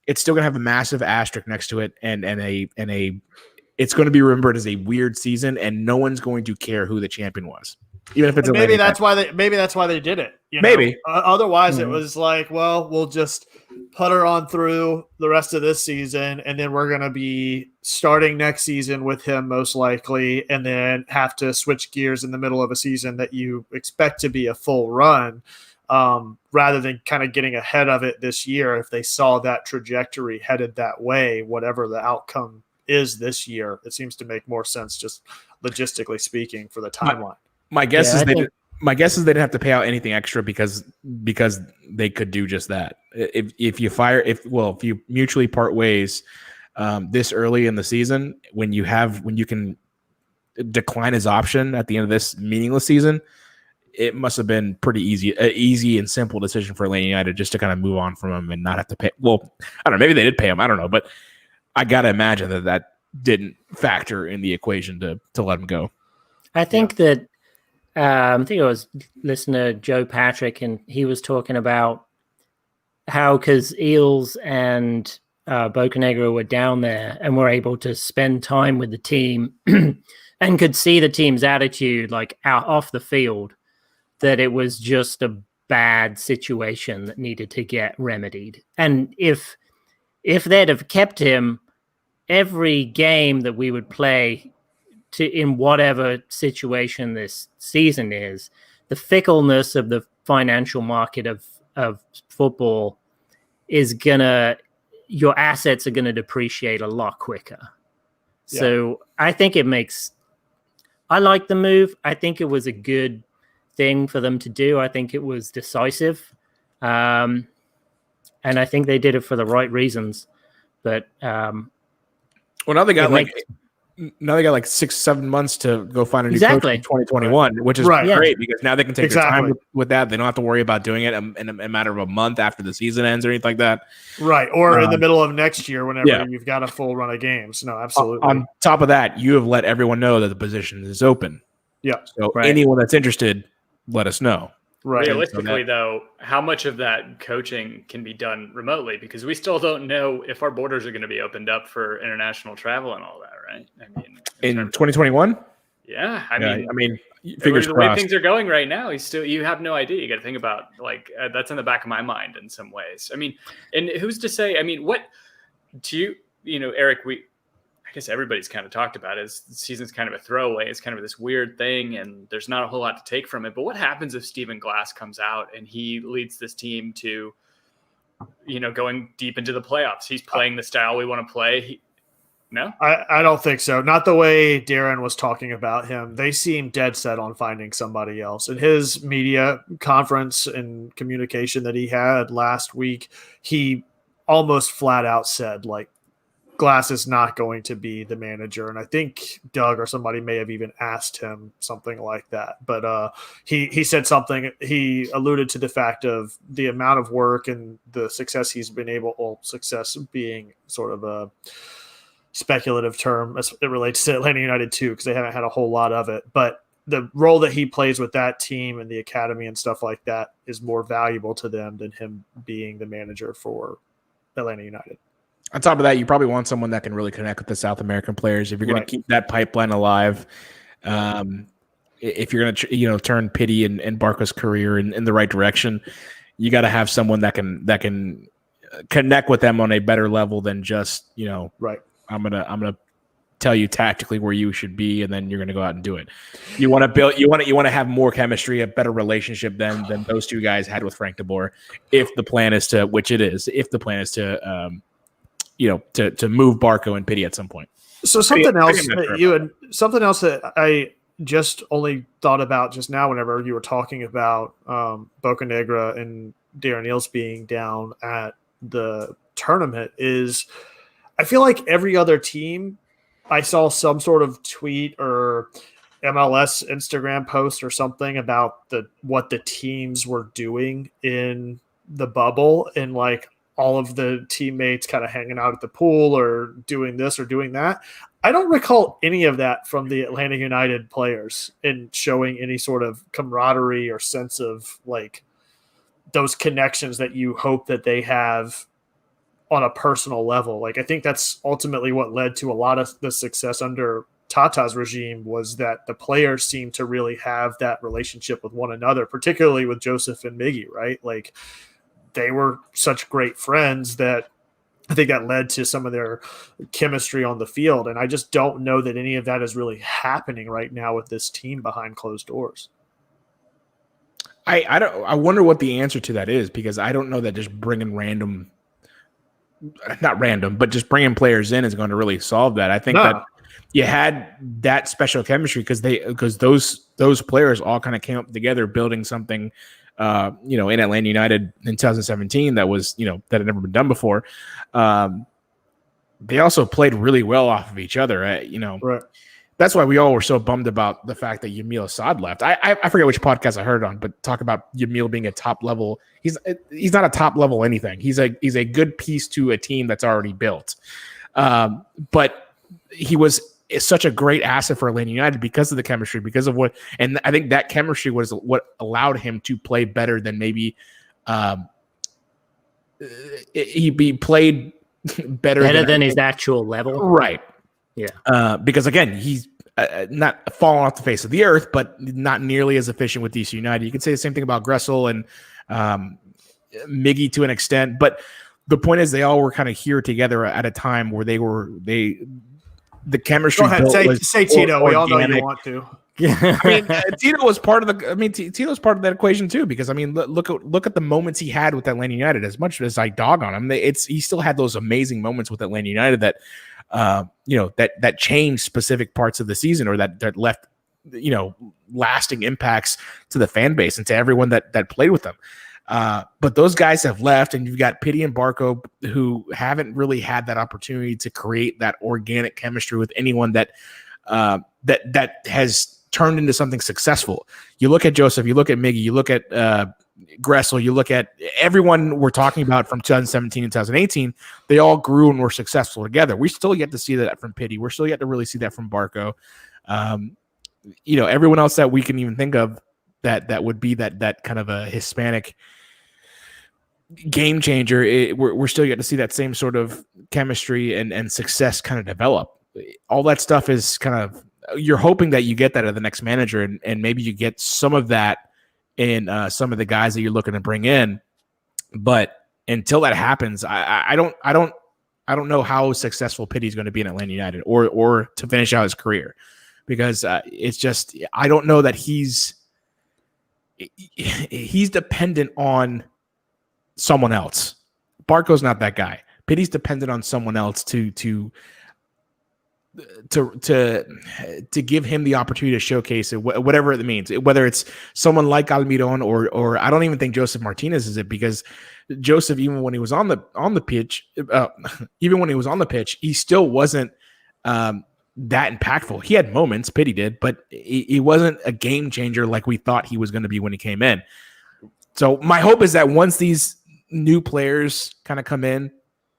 it's still going to have a massive asterisk next to it, and it's going to be remembered as a weird season, and no one's going to care who the champion was, even if it's maybe that's why they did it. Maybe otherwise it was like, well, we'll just putter on through the rest of this season, and then we're going to be starting next season with him most likely, and then have to switch gears in the middle of a season that you expect to be a full run, rather than kind of getting ahead of it this year. If they saw that trajectory headed that way, whatever the outcome is this year, it seems to make more sense, just logistically speaking, for the timeline. My guess is they didn't have to pay out anything extra because they could do just that. If you mutually part ways this early in the season, when you can decline his option at the end of this meaningless season, it must have been pretty easy and simple decision for Atlanta United just to kind of move on from him and not have to pay. Well, I don't know. Maybe they did pay him. I don't know, but I got to imagine that didn't factor in the equation to let him go. I think that I think it was listener Joe Patrick, and he was talking about how, because Eales and Bocanegra were down there and were able to spend time with the team and could see the team's attitude out off the field, that it was just a bad situation that needed to get remedied. And if they'd have kept him, every game that we would play in whatever situation this season is, the fickleness of the financial market of football is your assets are gonna depreciate a lot quicker. Yeah. So I think I like the move. I think it was a good thing for them to do. I think it was decisive. And I think they did it for the right reasons. But Well, now they got like 6-7 months to go find a new coach in 2021, which is great because now they can take their time with that. They don't have to worry about doing it in a matter of a month after the season ends or anything like that. Right. Or in the middle of next year, whenever you've got a full run of games. No, absolutely. On top of that, you have let everyone know that the position is open. Yeah. So anyone that's interested, let us know. Right. Realistically, though, how much of that coaching can be done remotely? Because we still don't know if our borders are going to be opened up for international travel and all that, right? I mean, in 2021. Yeah, I mean, fingers the crossed. way things are going right now, you have no idea. You got to think about that's in the back of my mind in some ways. I mean, and who's to say? I mean, what do Eric? I guess everybody's kind of talked about it. The season's kind of a throwaway. It's kind of this weird thing, and there's not a whole lot to take from it. But what happens if Stephen Glass comes out and he leads this team to, going deep into the playoffs? He's playing the style we want to play. No? I don't think so. Not the way Darren was talking about him. They seem dead set on finding somebody else. In his media conference and communication that he had last week, he almost flat out said, Glass is not going to be the manager. And I think Doug or somebody may have even asked him something like that. But he said something. He alluded to the fact of the amount of work and the success he's been success being sort of a speculative term as it relates to Atlanta United too, because they haven't had a whole lot of it. But the role that he plays with that team and the academy and stuff like that is more valuable to them than him being the manager for Atlanta United. On top of that, you probably want someone that can really connect with the South American players if you're going to keep that pipeline alive. If you're going to turn Pity and Barca's career in the right direction, you got to have someone that can connect with them on a better level than just I'm gonna tell you tactically where you should be, and then you're gonna go out and do it. You want to build. You want to have more chemistry, a better relationship than those two guys had with Frank de Boer. If the plan is to, which it is, if the plan is to to move Barco and Pity at some point. So something else that I just only thought about just now whenever you were talking about Bocanegra and Darren Eales being down at the tournament is I feel like every other team I saw some sort of tweet or MLS Instagram post or something about what the teams were doing in the bubble and all of the teammates kind of hanging out at the pool or doing this or doing that. I don't recall any of that from the Atlanta United players in showing any sort of camaraderie or sense of those connections that you hope that they have on a personal level. I think that's ultimately what led to a lot of the success under Tata's regime was that the players seemed to really have that relationship with one another, particularly with Joseph and Miggy, right? They were such great friends that I think that led to some of their chemistry on the field. And I just don't know that any of that is really happening right now with this team behind closed doors. I wonder what the answer to that is, because I don't know that just bringing just bringing players in is going to really solve that. I think that you had that special chemistry because those players all kind of came up together building something in Atlanta United in 2017 that was, that had never been done before. They also played really well off of each other. Right. That's why we all were so bummed about the fact that Yamil Assad left. I forget which podcast I heard it on, but talk about Yamil being a top level. He's not a top level anything. He's a good piece to a team that's already built. But he was such a great asset for Atlanta United because of the chemistry, because of and I think that chemistry was what allowed him to play better than maybe he played better than his actual level. Right. Yeah. Because again, he's not falling off the face of the earth, but not nearly as efficient with DC United. You could say the same thing about Gressel and Miggy to an extent, but the point is they all were kind of here together at a time where the chemistry. Go ahead, say Tito. We all know you want to. I mean, Tito was part of the. I mean, Tito's part of that equation too, because I mean, look at the moments he had with Atlanta United. As much as I dog on him, he still had those amazing moments with Atlanta United that, that changed specific parts of the season, or that left, lasting impacts to the fan base and to everyone that played with them. But those guys have left, and you've got Pity and Barco who haven't really had that opportunity to create that organic chemistry with anyone that has turned into something successful. You look at Joseph, you look at Miggy, you look at Gressel, you look at everyone we're talking about from 2017 and 2018, they all grew and were successful together. We still yet to see that from Pity. We're still yet to really see that from Barco. Everyone else that we can even think of that would be that kind of a Hispanic game changer. We're still yet to see that same sort of chemistry and success kind of develop. All that stuff is kind of, you're hoping that you get that at the next manager, and maybe you get some of that in some of the guys that you're looking to bring in. But until that happens, I don't know how successful Pity's going to be in Atlanta United or to finish out his career, because it's just, I don't know that he's dependent on someone else. Barco's not that guy. Pity's dependent on someone else to give him the opportunity to showcase it, whatever it means, whether it's someone like Almiron or I don't even think Joseph Martinez is it, because Joseph, even when he was on the pitch, he still wasn't that impactful. He had moments, Pity did, but he wasn't a game changer like we thought he was going to be when he came in. So my hope is that once these new players kind of come in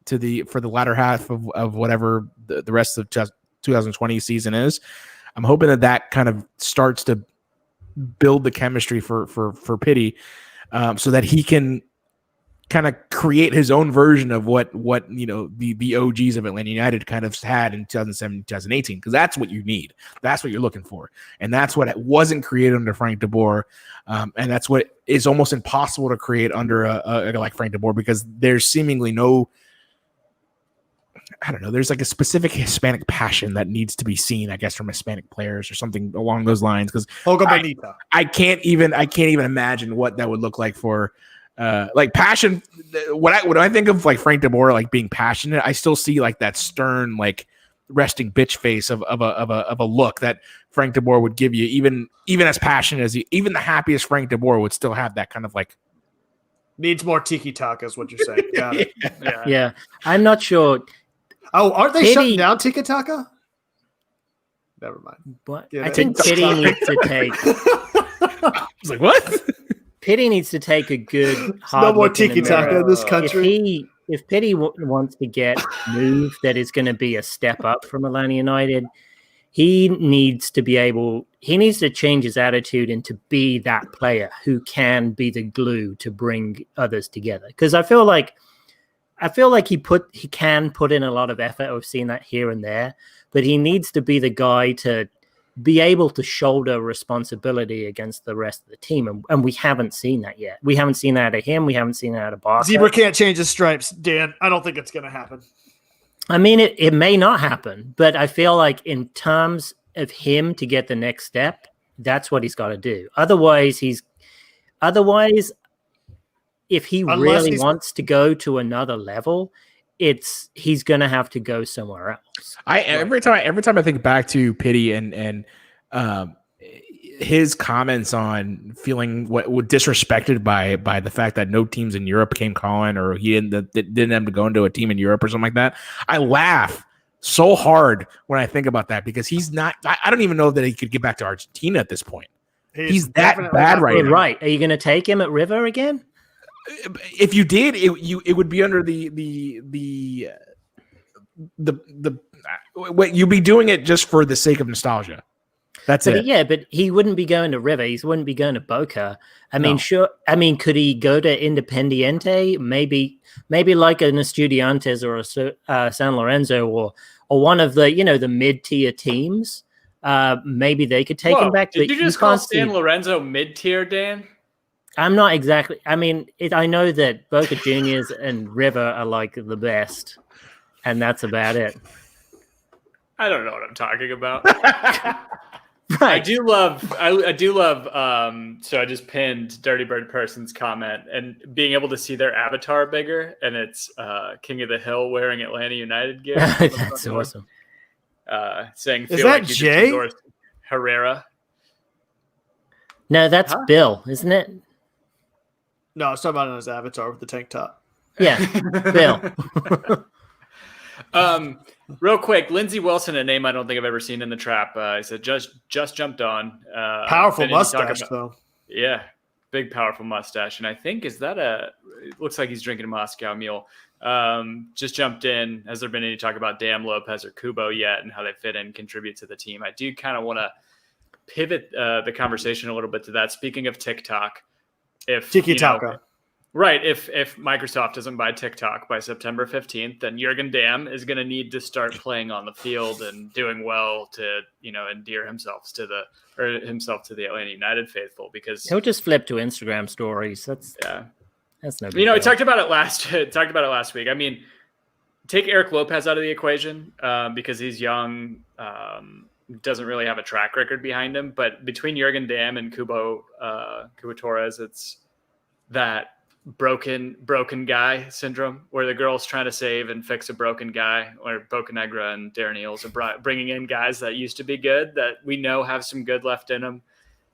for the latter half of whatever the rest of 2020 season is, I'm hoping that kind of starts to build the chemistry for Pity, so that he can kind of create his own version of what the OGs of Atlanta United kind of had in 2017, 2018, because that's what you need. That's what you're looking for. And that's what wasn't created under Frank de Boer. And that's what is almost impossible to create under a like Frank de Boer, because there's seemingly there's like a specific Hispanic passion that needs to be seen, I guess, from Hispanic players or something along those lines. Because I can't even imagine what that would look like for like passion. When I think of like Frank de Boer, like being passionate, I still see like that stern, like resting bitch face of a look that Frank de Boer would give you. Even as passionate as even the happiest Frank de Boer would still have that kind of like, needs more tiki taka is what you're saying. Got it. Yeah. I'm not sure. Oh, aren't they shutting down Tiki Taka? Never mind. What? I think Pity needs to take. I was like, what? Pity needs to take a good hard no more look Tiki Taka in this country. If Pity wants to get a move that is going to be a step up from Atlanta United, he needs to change his attitude and to be that player who can be the glue to bring others together. Because I feel like he can put in a lot of effort. I've seen that here and there, but he needs to be the guy to be able to shoulder responsibility against the rest of the team. And we haven't seen that yet. We haven't seen that out of him. We haven't seen that out of Barca. Zebra can't change his stripes, Dan. I don't think it's going to happen. I mean, it may not happen, but I feel like in terms of him to get the next step, that's what he's got to do. Otherwise, if he really wants to go to another level, he's going to have to go somewhere else. Every time I think back to Pity and his comments on feeling disrespected by the fact that no teams in Europe came calling, or he didn't have to go into a team in Europe or something like that, I laugh so hard when I think about that, because he's not. I don't even know that he could get back to Argentina at this point. He's that bad right now. Right? Are you going to take him at River again? If you did, it would be under you'd be doing it just for the sake of nostalgia. That's it. Yeah, but he wouldn't be going to River. He wouldn't be going to Boca. Sure. I mean, could he go to Independiente? Maybe like an Estudiantes or a San Lorenzo or one of the the mid-tier teams. Maybe they could take him back. Did you just call San Lorenzo mid-tier, Dan? I'm not exactly. I mean, I know that Boca Juniors and River are like the best, and that's about it. I don't know what I'm talking about. I do love. So I just pinned Dirty Bird Person's comment and being able to see their avatar bigger, and it's King of the Hill wearing Atlanta United gear. That's awesome. Saying, Is feel that like you Jay? just endorsed Herrera. No, that's Bill, isn't it? No, I was talking about his avatar with the tank top. Yeah, Bill. Real quick, Lindsey Wilson, a name I don't think I've ever seen in the trap. He said just jumped on. Powerful and then you talk mustache, about- though. Yeah, big powerful mustache, and I think it looks like he's drinking a Moscow Mule. Just jumped in. Has there been any talk about Dam Lopez or Kubo yet, and how they fit in, contribute to the team? I do kind of want to pivot the conversation a little bit to that. Speaking of TikTok, if Tiki-taka. Right. If Microsoft doesn't buy TikTok by September 15th, then Jurgen Damm is going to need to start playing on the field and doing well to, endear himself to the Atlanta United faithful, because He'll just flip to Instagram stories. That's no big deal. we talked about it last week. I mean, take Eric Lopez out of the equation because he's young, doesn't really have a track record behind him. But between Jurgen Damm and Cubo Torres, it's that broken guy syndrome where the girl's trying to save and fix a broken guy, or Bocanegra and Darren Eales are bringing in guys that used to be good, that we know have some good left in them,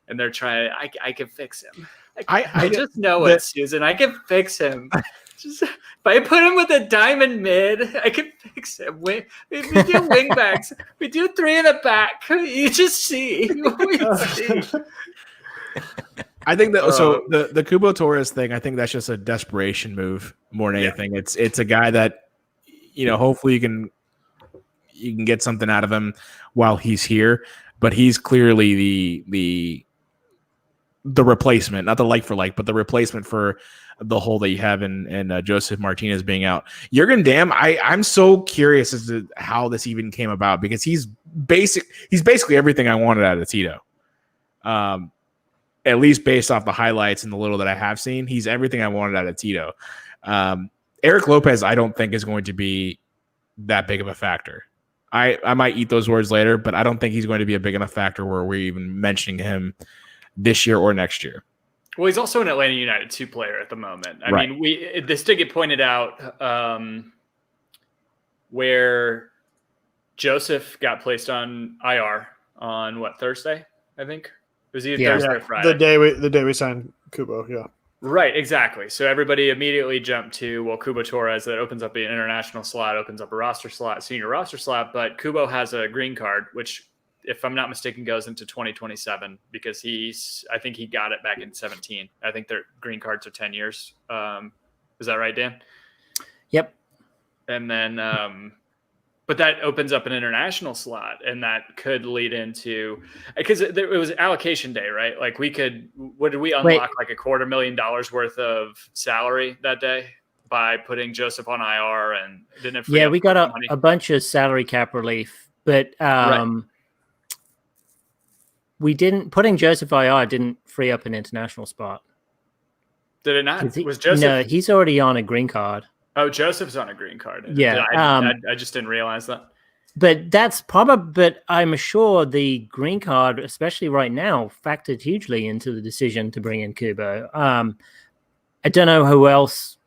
and they're trying. I can fix him. I just know it, Susan. I can fix him. Just if I put him with a diamond mid, I can fix him. We do wing backs. We do 3 in the back. You just see. You always see. I think that so the Cubo Torres thing, I think that's just a desperation move more than anything. It's a guy that, hopefully you can get something out of him while he's here, but he's clearly the replacement, not the like for like, but the replacement for the hole that you have in Joseph Martinez being out. Jurgen Damm, I'm so curious as to how this even came about, because he's basically everything I wanted out of Tito. At least based off the highlights and the little that I have seen, he's everything I wanted out of Tito. Eric Lopez, I don't think is going to be that big of a factor. I might eat those words later, but I don't think he's going to be a big enough factor where we're even mentioning him this year or next year. Well, he's also an Atlanta United 2 player at the moment. I Right. mean, this did get pointed out where Joseph got placed on IR on Thursday, I think. It was either Thursday or Friday. The day we signed Kubo, yeah. Right, exactly. So everybody immediately jumped to, Cubo Torres, that opens up an international slot, opens up a roster slot, senior roster slot, but Kubo has a green card, which, if I'm not mistaken, goes into 2027, because I think he got it back in 17. I think their green cards are 10 years. Is that right, Dan? Yep. And then, but that opens up an international slot, and that could lead into, because it was allocation day, right? Like what did we unlock? Like $250,000 worth of salary that day by putting Joseph on IR, and didn't it? Yeah, we got a bunch of salary cap relief, but we didn't. Putting Joseph IR didn't free up an international spot. Did it not? Was Joseph? No, he's already on a green card. Oh, Joseph's on a green card. Yeah, I just didn't realize that. But that's probably. But I'm sure the green card, especially right now, factored hugely into the decision to bring in Kubo. I don't know who else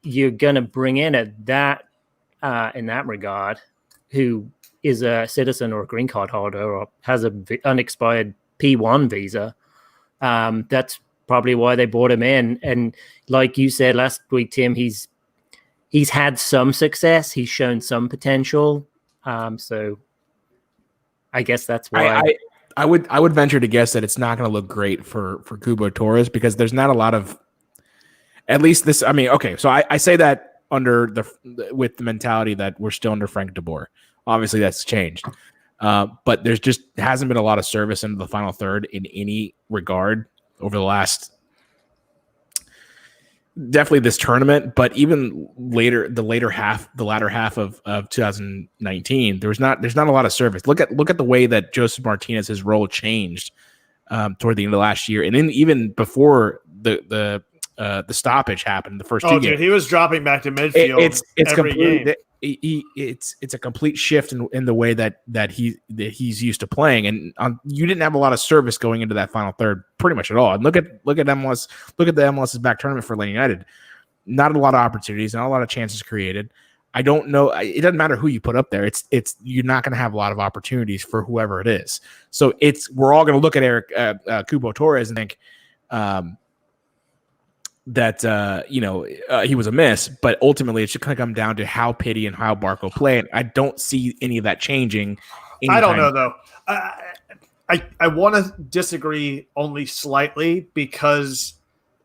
you're going to bring in at that in that regard, who is a citizen or a green card holder or has a unexpired P1 visa. That's probably why they brought him in. And like you said last week, Tim, he's had some success. He's shown some potential. So I guess that's why I would venture to guess that it's not going to look great for Cubo Torres, because there's not a lot of, at least this. I mean, okay, so I say that with the mentality that we're still under Frank de Boer. Obviously, that's changed, but there's just hasn't been a lot of service into the final third in any regard over the last, definitely this tournament, but even later, the latter half of 2019, there's not a lot of service. Look at the way that Joseph Martinez's role changed toward the end of last year, and then even before the stoppage happened, the first two games. Dude, he was dropping back to midfield. It's every completely game. it's a complete shift in the way that he's used to playing, and you didn't have a lot of service going into that final third, pretty much at all. And look at MLS, look at the MLS's back tournament for Atlanta United. Not a lot of opportunities, not a lot of chances created. I don't know. It doesn't matter who you put up there. It's you're not going to have a lot of opportunities for whoever it is. So we're all going to look at Eric Cubo Torres and think that he was a miss, but ultimately it should kind of come down to how Pity and how Barco play. And I don't see any of that changing. I don't know though. I want to disagree only slightly because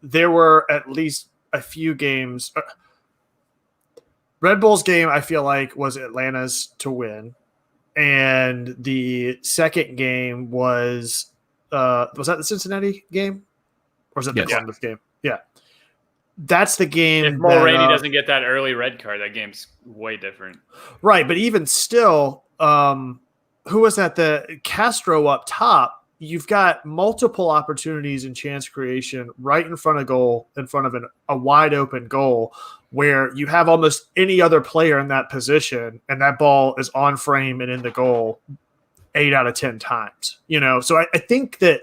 there were at least a few games. Red Bull's game, I feel like, was Atlanta's to win, and the second game was that the Cincinnati game, or was it the Columbus game? Yeah, that's the game. If Mulroney doesn't get that early red card, that game's way different, right? But even still, who was that? The Castro up top. You've got multiple opportunities in chance creation right in front of goal, in front of a wide open goal, where you have almost any other player in that position, and that ball is on frame and in the goal 8 out of 10 times. So I think that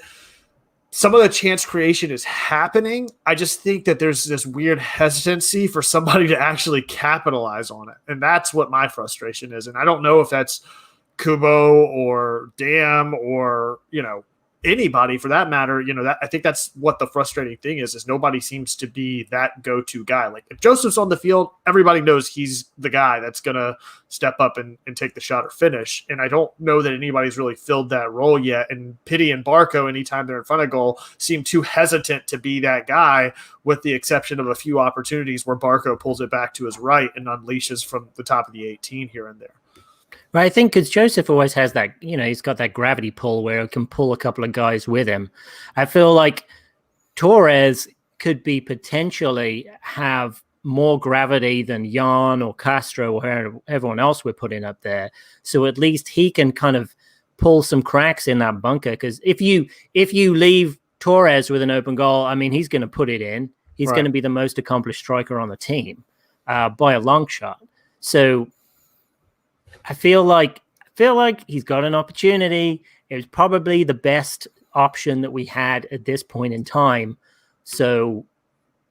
some of the chance creation is happening. I just think that there's this weird hesitancy for somebody to actually capitalize on it, and that's what my frustration is. And I don't know if that's Kubo or Dam or anybody for that matter. I think that's what the frustrating thing is nobody seems to be that go-to guy. Like if Joseph's on the field, everybody knows he's the guy that's gonna step up and take the shot or finish. And I don't know that anybody's really filled that role yet. And Pity and Barco, anytime they're in front of goal, seem too hesitant to be that guy, with the exception of a few opportunities where Barco pulls it back to his right and unleashes from the top of the 18 here and there. Right, I think because Joseph always has that, he's got that gravity pull where he can pull a couple of guys with him. I feel like Torres could be potentially have more gravity than Jan or Castro or everyone else we're putting up there. So at least he can kind of pull some cracks in that bunker. Because if you leave Torres with an open goal, I mean, he's going to put it in. He's going to be the most accomplished striker on the team by a long shot. So I feel like he's got an opportunity. It was probably the best option that we had at this point in time. So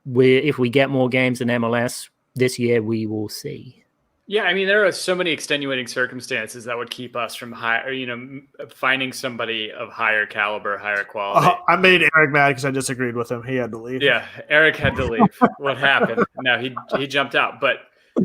if we get more games in MLS this year, we will see. Yeah, I mean, there are so many extenuating circumstances that would keep us from finding somebody of higher caliber, higher quality. I made Eric mad because I disagreed with him. He had to leave. Yeah, Eric had to leave. What happened? No, he jumped out. But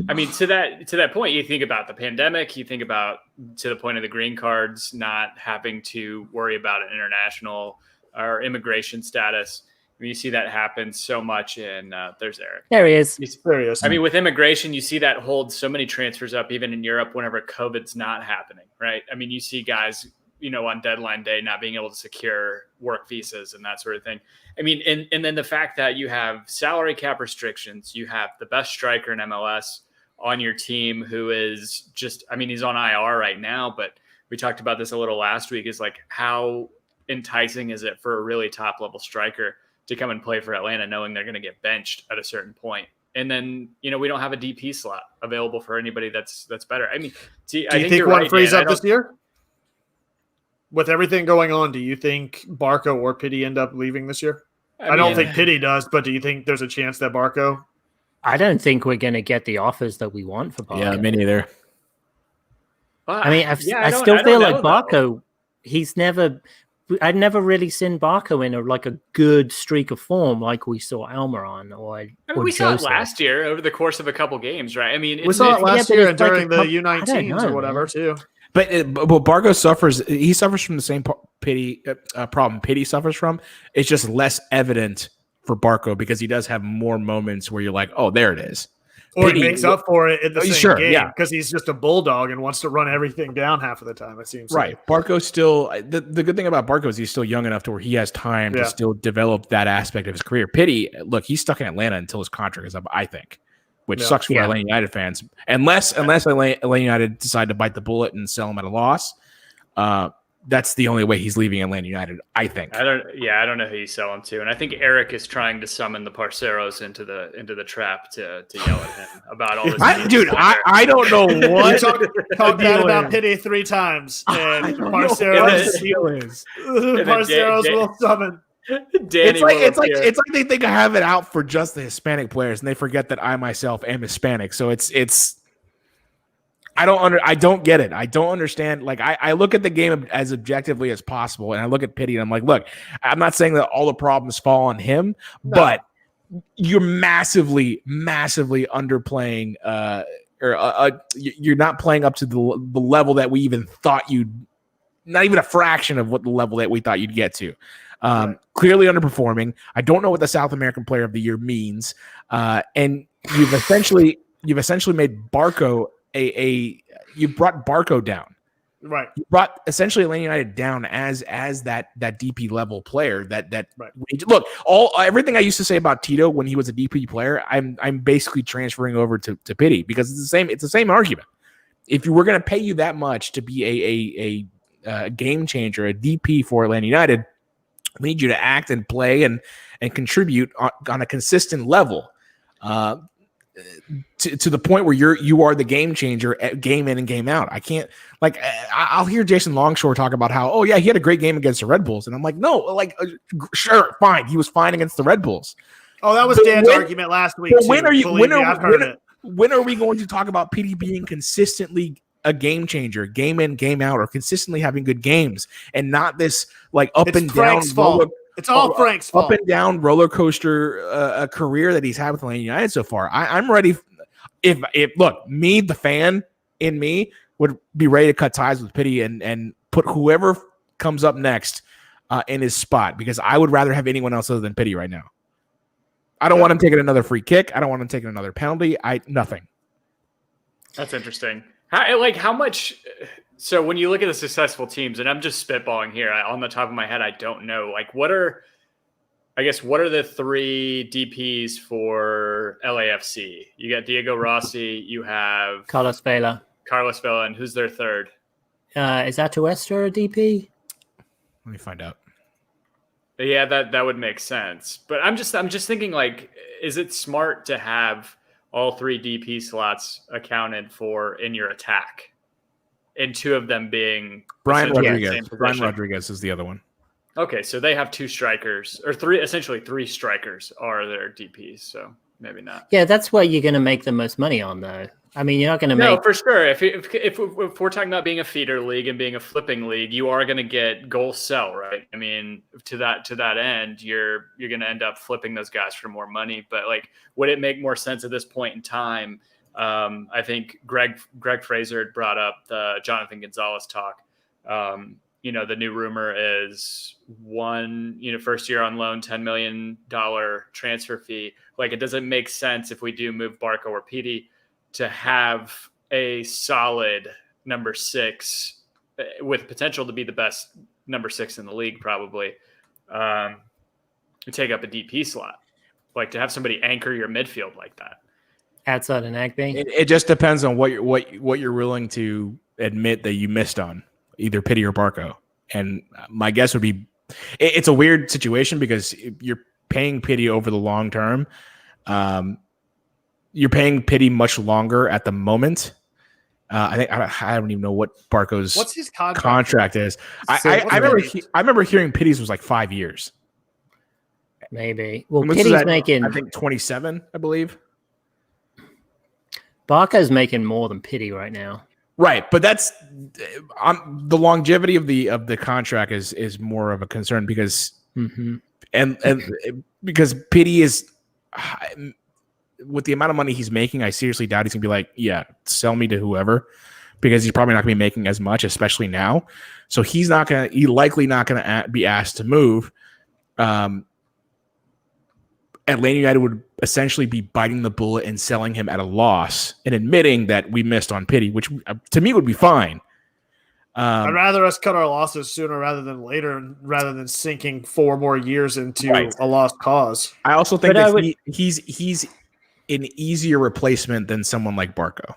I mean, to that point, you think about the pandemic, you think about to the point of the green cards, not having to worry about an international or immigration status. I mean, you see that happen so much in there's Eric. There he is. There he is. I mean, with immigration, you see that hold so many transfers up, even in Europe, whenever COVID's not happening, right? I mean, you see guys, on deadline day not being able to secure work visas and that sort of thing. I mean, and then the fact that you have salary cap restrictions, you have the best striker in MLS on your team who is just, I mean, he's on IR right now, but we talked about this a little last week, is like, how enticing is it for a really top level striker to come and play for Atlanta knowing they're going to get benched at a certain point? And then, we don't have a DP slot available for anybody that's better. I mean, do you think one frees up this year? With everything going on, do you think Barco or Pity end up leaving this year? I don't think Pity does, but do you think there's a chance that Barco? I don't think we're going to get the offers that we want for Barco. Yeah, me neither. I mean, I still feel like Barco, I'd never really seen Barco in a good streak of form like we saw Almiron or we saw it last year over the course of a couple games, right? I mean, we saw it last year and during the U19s or whatever too. But Barco suffers from the same problem Pity suffers from. It's just less evident for Barco because he does have more moments where you're like, oh, there it is. Or he makes up for it in the same game because he's just a bulldog and wants to run everything down half of the time, it seems. Right. Like. Barco's still – the good thing about Barco is he's still young enough to where he has time to still develop that aspect of his career. Pity, look, he's stuck in Atlanta until his contract is up, I think, which sucks for Atlanta United fans. Unless Atlanta United decide to bite the bullet and sell him at a loss. that's the only way he's leaving Atlanta United, I think. I don't know who you sell him to, and I think Eric is trying to summon the Parceros into the trap to yell at him about all this. I don't know what talk bad about Pity 3 times, and Parceros will summon. Danny it's like they think I have it out for just the Hispanic players, and they forget that I myself am Hispanic. So it's. I don't get it. I don't understand. Like I look at the game as objectively as possible, and I look at Pity, and I'm like, look, I'm not saying that all the problems fall on him, but you're massively underplaying, you're not playing up to the level that we even thought not even a fraction of what the level that we thought you'd get to. Clearly underperforming. I don't know what the South American Player of the Year means, and you've essentially made Barco. You brought Barco down, right? You brought essentially Atlanta United down as that DP level player. That right. Look, everything I used to say about Tito when he was a DP player, I'm basically transferring over to Pity, because it's the same argument. If you were going to pay you that much to be a game changer, a DP for Atlanta United, we need you to act and play and contribute on a consistent level. To the point where you are the game changer at game in and game out. I can't I'll hear Jason Longshore talk about how, he had a great game against the Red Bulls. And I'm like, no, sure, fine. He was fine against the Red Bulls. Oh, that was Dan's argument last week. When are we going to talk about PD being consistently a game changer, game in, game out, or consistently having good games, and not this up and down It's all Frank's fault. Up and down roller coaster career that he's had with Atlanta United so far. I'm ready. If look, me, the fan in me, would be ready to cut ties with Pity and put whoever comes up next in his spot, because I would rather have anyone else other than Pity right now. I don't want him taking another free kick. I don't want him taking another penalty. Nothing. That's interesting. How much? So when you look at the successful teams, and I'm just spitballing here on the top of my head, I don't know. what are the 3 DPs for LAFC? You got Diego Rossi. You have Carlos Vela, and who's their third? Is Atuesta a DP? Let me find out. Yeah, that would make sense. But I'm just thinking, is it smart to have all 3 DP slots accounted for in your attack, and 2 of them being Brian Rodriguez? Brian Rodriguez is the other one. Okay, so they have 2 strikers, or 3 strikers are their DPs. So maybe not. Yeah, that's what you're going to make the most money on, though. I mean, you're not going to make. No, for sure. If we're talking about being a feeder league and being a flipping league, you are going to get goal sell, right? I mean, to that end, you're going to end up flipping those guys for more money. But would it make more sense at this point in time? I think Greg Fraser had brought up the Jonathan Gonzalez talk. The new rumor is one, first year on loan, $10 million transfer fee. It doesn't make sense if we do move Barco or Pity to have a solid number 6 with potential to be the best number 6 in the league, probably, to take up a DP slot, to have somebody anchor your midfield like that. Outside an Agby. It just depends on what you're willing to admit that you missed on, either Pity or Barco. And my guess would be it's a weird situation, because you're paying Pity over the long term. You're paying Pity much longer at the moment. I don't even know what what's his contract is. I remember hearing Pity's was 5 years. Maybe. Well, Pity's making, I think 27, I believe. Barco's making more than Pity right now. Right, but that's the longevity of the contract is more of a concern, because and because Pity is, with the amount of money he's making, I seriously doubt he's gonna be sell me to whoever, because he's probably not gonna be making as much, especially now. So he's likely not gonna be asked to move. Atlanta United would essentially be biting the bullet and selling him at a loss and admitting that we missed on Pity, which to me would be fine. I'd rather us cut our losses sooner rather than later, rather than sinking 4 more years into a lost cause. I also think that he's an easier replacement than someone like Barco.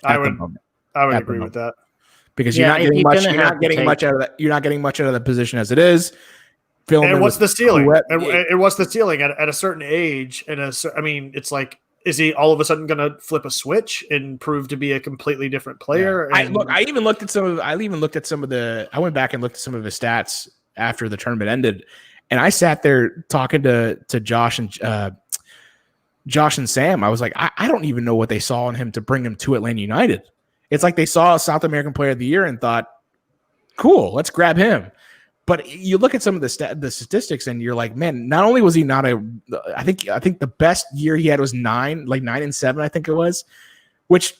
I would agree with that. because you're Yeah, not if getting you're much. gonna You're have not to getting much take- out of that. You're not getting much out of the position as it is. Filling And in what's with the ceiling? Couette- And what's the ceiling at a certain age? I mean, it's like, is he all of a sudden going to flip a switch and prove to be a completely different player? Yeah. And I even looked at some of. I even looked at some of the. I went back and looked at some of his stats after the tournament ended, and I sat there talking to Josh and Sam. I was like, I don't even know what they saw in him to bring him to Atlanta United. It's like they saw a South American Player of the Year and thought, cool, let's grab him. But you look at some of the statistics, and you're like, man, not only was he not I think the best year he had was 9-7, I think it was, which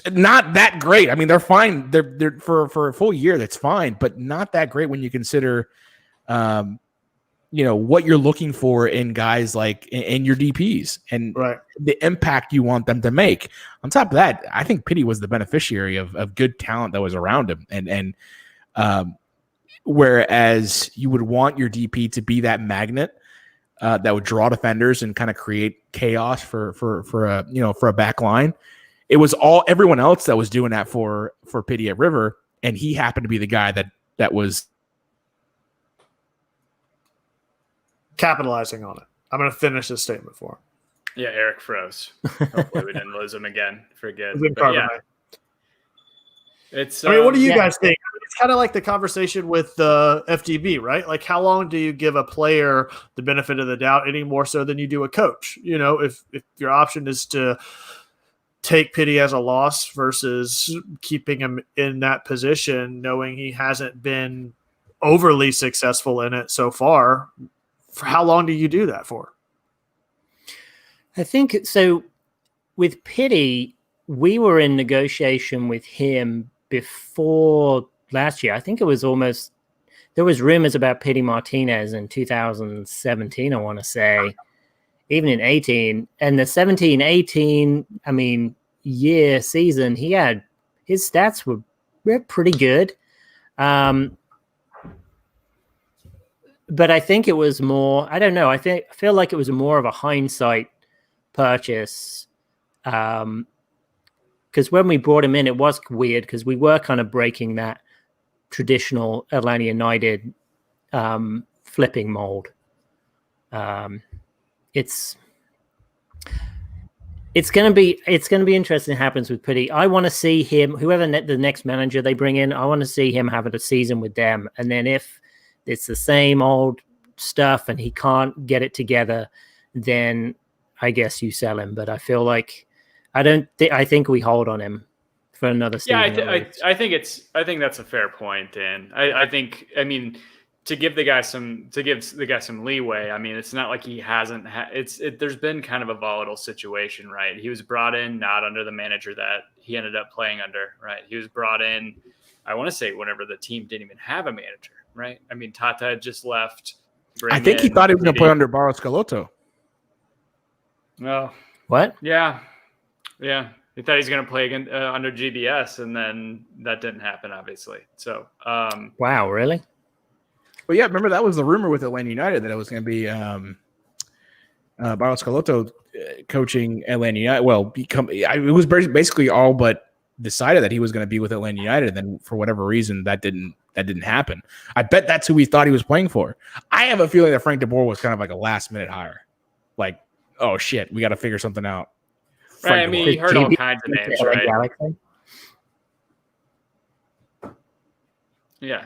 not that great. I mean, they're fine. They're for a full year, that's fine, but not that great when you consider, what you're looking for in guys like in your DPs and the impact you want them to make. On top of that, I think Pitti was the beneficiary of good talent that was around him, and whereas you would want your DP to be that magnet that would draw defenders and kind of create chaos for a back line. It was everyone else that was doing that for Pitti at River, and he happened to be the guy that was capitalizing on it. I'm going to finish this statement for him. Yeah, Eric froze. Hopefully we didn't lose him again for good. It's. I mean, what do you guys think? It's kind of like the conversation with the FDB, right? Like, how long do you give a player the benefit of the doubt any more so than you do a coach? If your option is to take Pitti as a loss versus keeping him in that position, knowing he hasn't been overly successful in it so far, for how long do you do that for? I think so. With Pitti, we were in negotiation with him before last year. I think it was there was rumors about Pitti Martinez in 2017, I want to say, even in 18. And the 17-18, season, his stats were pretty good. But I think it was more, I don't know, I feel like it was more of a hindsight purchase. Because when we brought him in, it was weird because we were kind of breaking that traditional Atlanta United flipping mold. It's going to be interesting what happens with Pitti. I want to see him, whoever the next manager they bring in, I want to see him having a season with them. And then if it's the same old stuff and he can't get it together, then I guess you sell him. But I feel like I think we hold on him for another season. Yeah, I think that's a fair point, Dan. I think to give the guy some leeway. I mean, it's not like he hasn't there's been kind of a volatile situation, right? He was brought in not under the manager that he ended up playing under, right? He was brought in, I want to say, whenever the team didn't even have a manager, right? I mean, Tata had just left. I think he thought he was going to play under Barros Scalotto. No. What? Yeah. He thought he was going to play again under GBS, and then that didn't happen, obviously. So, wow, really? Well, yeah, remember that was the rumor with Atlanta United that it was going to be Barros Scalotto coaching Atlanta United. Well, it was basically all but decided that he was going to be with Atlanta United, and then for whatever reason that didn't happen. I bet that's who he thought he was playing for. I have a feeling that Frank DeBoer was kind of like a last minute hire. Like, oh shit, we got to figure something out. Right, I mean, you heard all kinds of names, right? Galaxy? Yeah.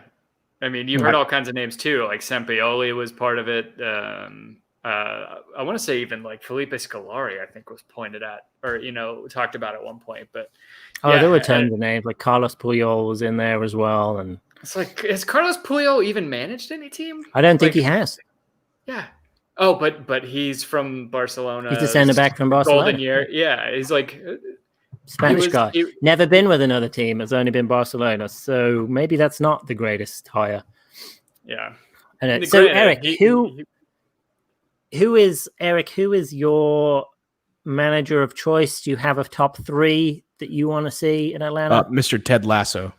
I mean, you heard all kinds of names too. Like Sempioli was part of it. I want to say even like Felipe Scolari, I think, was pointed at or, talked about at one point. But there were tons of names. Like Carlos Puyol was in there as well. And it's like, has Carlos Puyol even managed any team? I don't think he has. Yeah. Oh, but he's from Barcelona. He's a center back from Barcelona. Golden year. Yeah. He's like Spanish guy. Never been with another team. Has only been Barcelona. So maybe that's not the greatest hire. Yeah. And so Eric, who is your manager of choice? Do you have a top 3 that you want to see in Atlanta? Mr. Ted Lasso.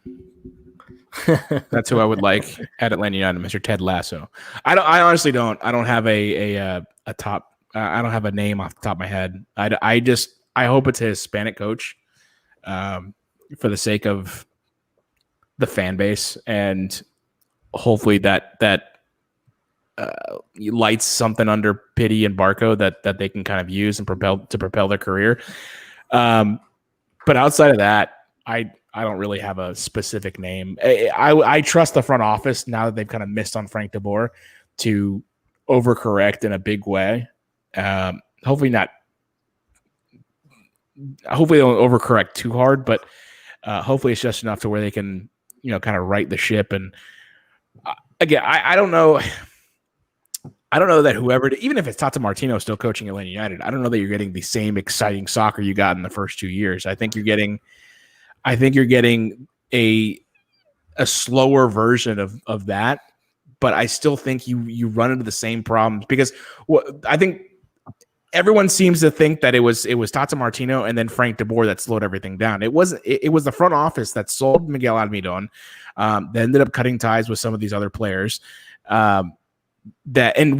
That's who I would like at Atlanta United, Mr. Ted Lasso. I honestly don't. I don't have a top. I don't have a name off the top of my head. I hope it's a Hispanic coach, for the sake of the fan base, and hopefully that lights something under Pity and Barco that they can kind of use and propel their career. But outside of that, I don't really have a specific name. I trust the front office now that they've kind of missed on Frank DeBoer to overcorrect in a big way. Hopefully they don't overcorrect too hard, but hopefully it's just enough to where they can, kind of right the ship. And again, I don't know. I don't know that whoever, even if it's Tata Martino still coaching Atlanta United, I don't know that you're getting the same exciting soccer you got in the first 2 years. I think you're getting a slower version of that, but I still think you run into the same problems because I think everyone seems to think that it was Tata Martino and then Frank DeBoer that slowed everything down. It was the front office that sold Miguel Almiron, that ended up cutting ties with some of these other players. And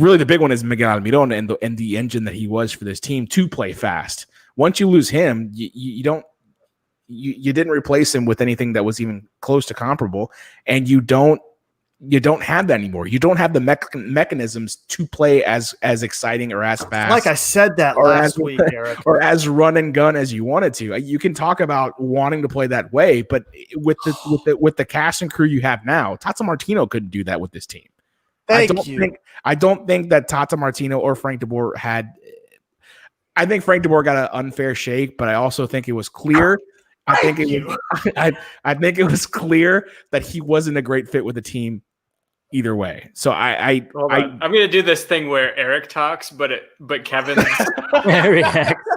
really the big one is Miguel Almiron and the engine that he was for this team to play fast. Once you lose him, you didn't replace him with anything that was even close to comparable, and you don't have that anymore. You don't have the mechanisms to play as exciting or as fast. Like I said that last week, Eric, or as run and gun as you wanted to. You can talk about wanting to play that way, but with the cast and crew you have now, Tata Martino couldn't do that with this team. I don't think that Tata Martino or Frank DeBoer had. I think Frank DeBoer got an unfair shake, but I also think it was clear. I think it was clear that he wasn't a great fit with the team either way. So I'm going to do this thing where Eric talks, but Kevin reacts.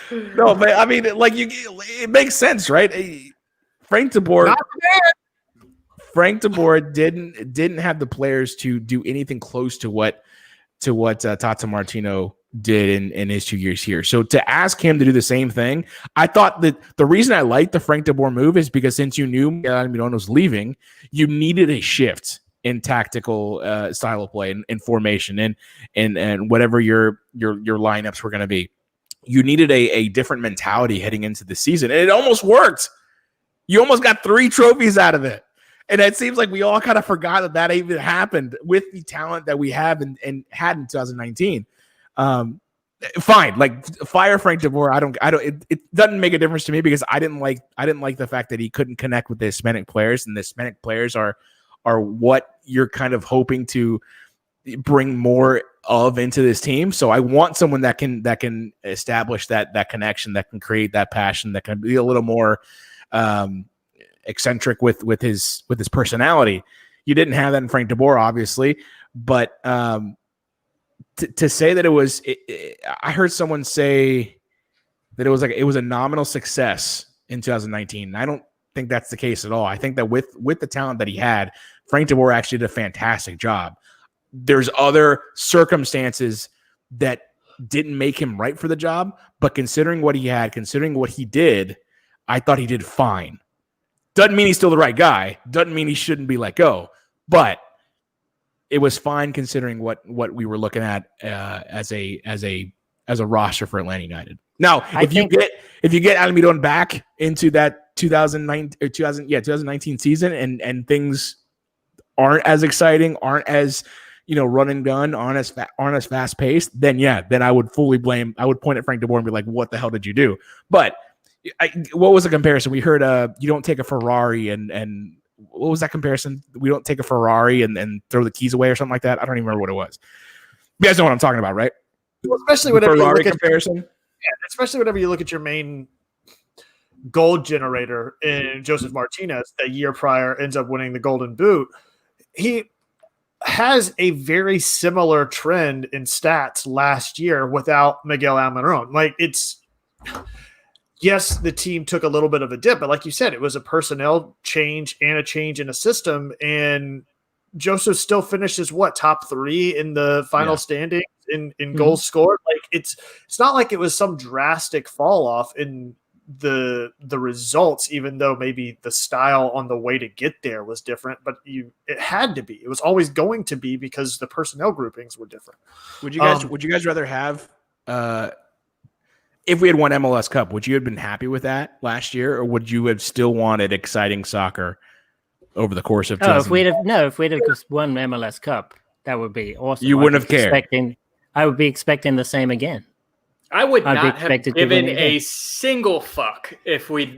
No, but I mean, it makes sense, right? Frank DeBoer didn't have the players to do anything close to what Tata Martino did in his 2 years here. So to ask him to do the same thing, I thought that the reason I liked the Frank DeBoer move is because since you knew Miguel Almiron was leaving, you needed a shift in tactical style of play and formation and whatever your lineups were going to be. You needed a different mentality heading into the season, and it almost worked. You almost got 3 trophies out of it. And it seems like we all kind of forgot that even happened with the talent that we have and had in 2019. Fine, fire Frank DeBoer. It doesn't make a difference to me because I didn't like the fact that he couldn't connect with the Hispanic players, and the Hispanic players are what you're kind of hoping to bring more of into this team. So I want someone that can establish that connection, that can create that passion, that can be a little more eccentric with his personality. You didn't have that in Frank DeBoer, obviously, but to say that I heard someone say that it was a nominal success in 2019. I don't think that's the case at all. I think that with the talent that he had, Frank DeBoer actually did a fantastic job. There's other circumstances that didn't make him right for the job, but considering what he had, considering what he did, I thought he did fine. Doesn't mean he's still the right guy. Doesn't mean he shouldn't be let go. But it was fine considering what we were looking at as a roster for Atlanta United. Now, if you get Almiron back into that 2019 season and things aren't as exciting, aren't as run and gun, aren't as fast paced, then I would fully blame. I would point at Frank DeBoer and be like, "What the hell did you do?" But what was the comparison? We heard you don't take a Ferrari and what was that comparison? We don't take a Ferrari and throw the keys away or something like that. I don't even remember what it was. You guys know what I'm talking about, right? Well, especially whenever you look at comparison. Especially whenever you look at your main goal generator in Joseph Martinez, that year prior ends up winning the Golden Boot. He has a very similar trend in stats last year without Miguel Almiron. Yes, the team took a little bit of a dip, but like you said, it was a personnel change and a change in a system. And Joseph still finishes top 3 in the final standings in goals scored. It's not like it was some drastic fall off in the results, even though maybe the style on the way to get there was different. But it had to be. It was always going to be because the personnel groupings were different. Would you guys rather have? if we had won MLS Cup, would you have been happy with that last year, or would you have still wanted exciting soccer over the course of? If we'd have just won MLS Cup, that would be awesome. You wouldn't have cared. I would be expecting the same again. I would not have given a single fuck if we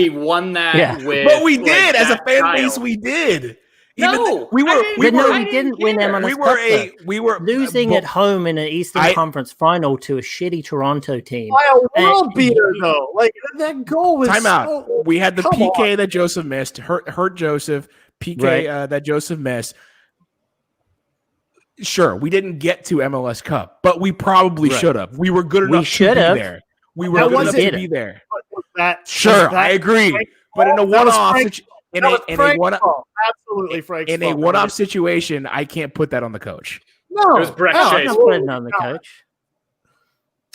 won that. But we did as a fan base. We did. We didn't win MLS Cup. We were losing at home in an Eastern Conference final to a shitty Toronto team. By a world beater, though. Like that goal was. Timeout. We had the PK that Joseph missed. Hurt Joseph. PK that Joseph missed. Sure, we didn't get to MLS Cup, but we probably should have. We were good enough to be there. We were good enough to be there. I agree. But in a one-off situation, I can't put that on the coach. No, it was Brett Shea. Putting on the coach.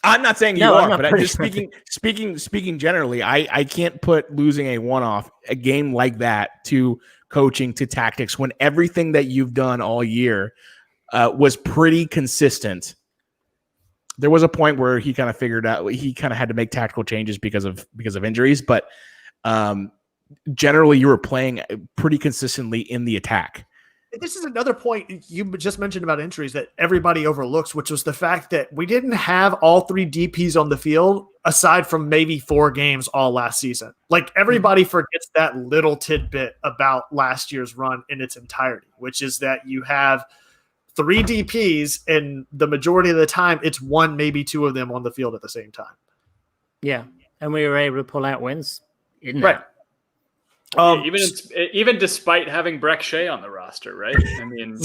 I'm not saying you are, but I'm just speaking generally. I can't put losing a one-off, a game like that, to coaching, to tactics, when everything that you've done all year was pretty consistent. There was a point where he kind of figured out he kind of had to make tactical changes because of injuries, but generally you were playing pretty consistently in the attack. This is another point you just mentioned about injuries that everybody overlooks, which was the fact that we didn't have all three DPs on the field aside from maybe 4 games all last season. Like everybody forgets that little tidbit about last year's run in its entirety, which is that you have 3 DPs, and the majority of the time, it's 1, maybe 2 of them on the field at the same time. Yeah, and we were able to pull out wins. Right. Even despite having Brett Shea on the roster, right? I mean,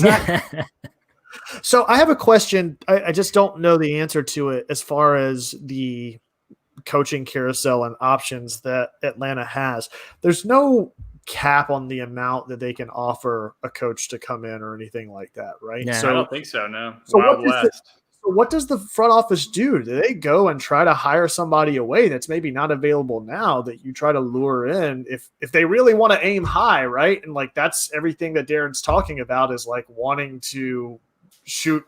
So I have a question. I just don't know the answer to it as far as the coaching carousel and options that Atlanta has. There's no cap on the amount that they can offer a coach to come in or anything like that, right? No, so I don't think so. No. So what does the front office do? Do they go and try to hire somebody away that's maybe not available now that you try to lure in if they really want to aim high, right? And like that's everything that Darren's talking about is like wanting to shoot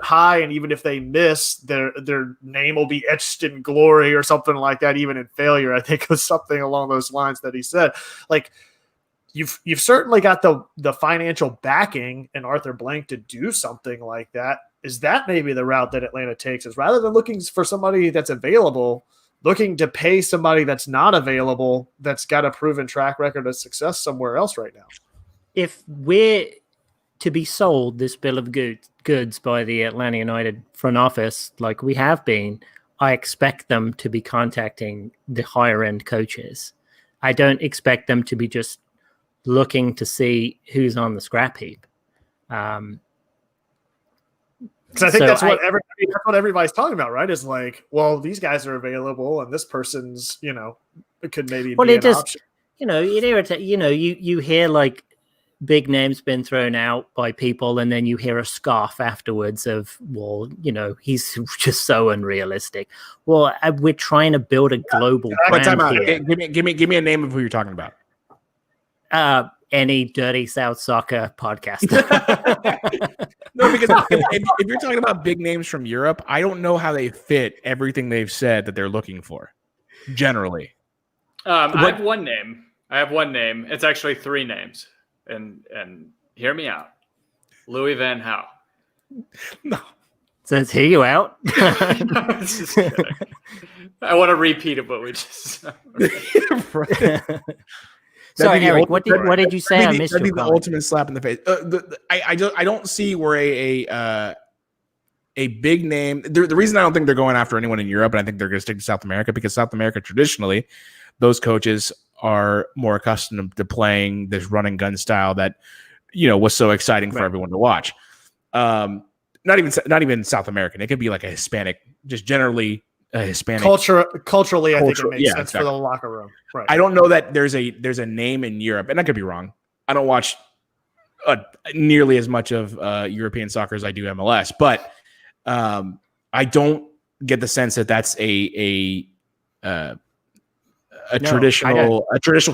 high, and even if they miss, their name will be etched in glory or something like that, even in failure. I think it was something along those lines that he said. Like You've certainly got the financial backing in Arthur Blank to do something like that. Is that maybe the route that Atlanta takes? Is rather than looking for somebody that's available, looking to pay somebody that's not available, that's got a proven track record of success somewhere else right now? If we're to be sold this bill of goods by the Atlanta United front office, like we have been, I expect them to be contacting the higher end coaches. I don't expect them to be just looking to see who's on the scrap heap. Because I think that's what everybody's talking about, right? Is like, well, these guys are available, and this person's, it could maybe be an option. It irritates. You hear like big names been thrown out by people, and then you hear a scoff afterwards of, well, he's just so unrealistic. Well, we're trying to build a global brand here. Give me a name of who you're talking about. Any Dirty South Soccer podcast. No, because if you're talking about big names from Europe, I don't know how they fit everything they've said that they're looking for. Generally, I have one name. It's actually 3 names, and hear me out. Louis Van Gaal. No. Says hear you out. No, just kidding. I want to repeat it, but we just. Sorry, Eric. What did you say? I missed that'd be your the comment. ultimate slap in the face. I don't see where a big name. The reason I don't think they're going after anyone in Europe, and I think they're going to stick to South America, because South America traditionally, those coaches are more accustomed to playing this run and gun style that was so exciting for everyone to watch. Not even South American. It could be like a Hispanic, just generally. Hispanic culturally, I think it makes sense for the locker room. Right. I don't know that there's a name in Europe, and I could be wrong. I don't watch nearly as much of European soccer as I do MLS, but I don't get the sense that that's a traditional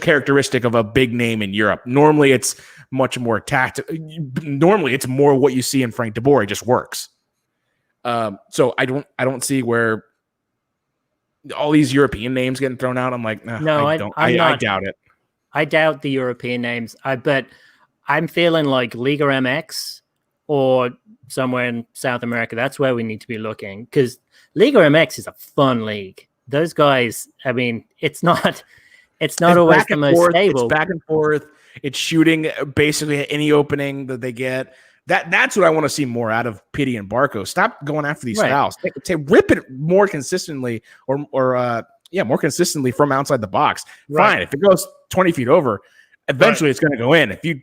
characteristic of a big name in Europe. Normally, it's much more tactical. Normally, it's more what you see in Frank de Boer. It just works. So I don't see where all these European names getting thrown out. I'm like, nah, No, I doubt it. I doubt the European names. But I'm feeling like Liga MX or somewhere in South America. That's where we need to be looking, because Liga MX is a fun league. Those guys, I mean, it's not always the most stable. It's back and forth. It's shooting basically at any opening that they get. That's what I want to see more out of Pity and Barco. Stop going after these fouls. Rip it more consistently, or more consistently from outside the box. Right. Fine. If it goes 20 feet over, eventually it's going to go in. If you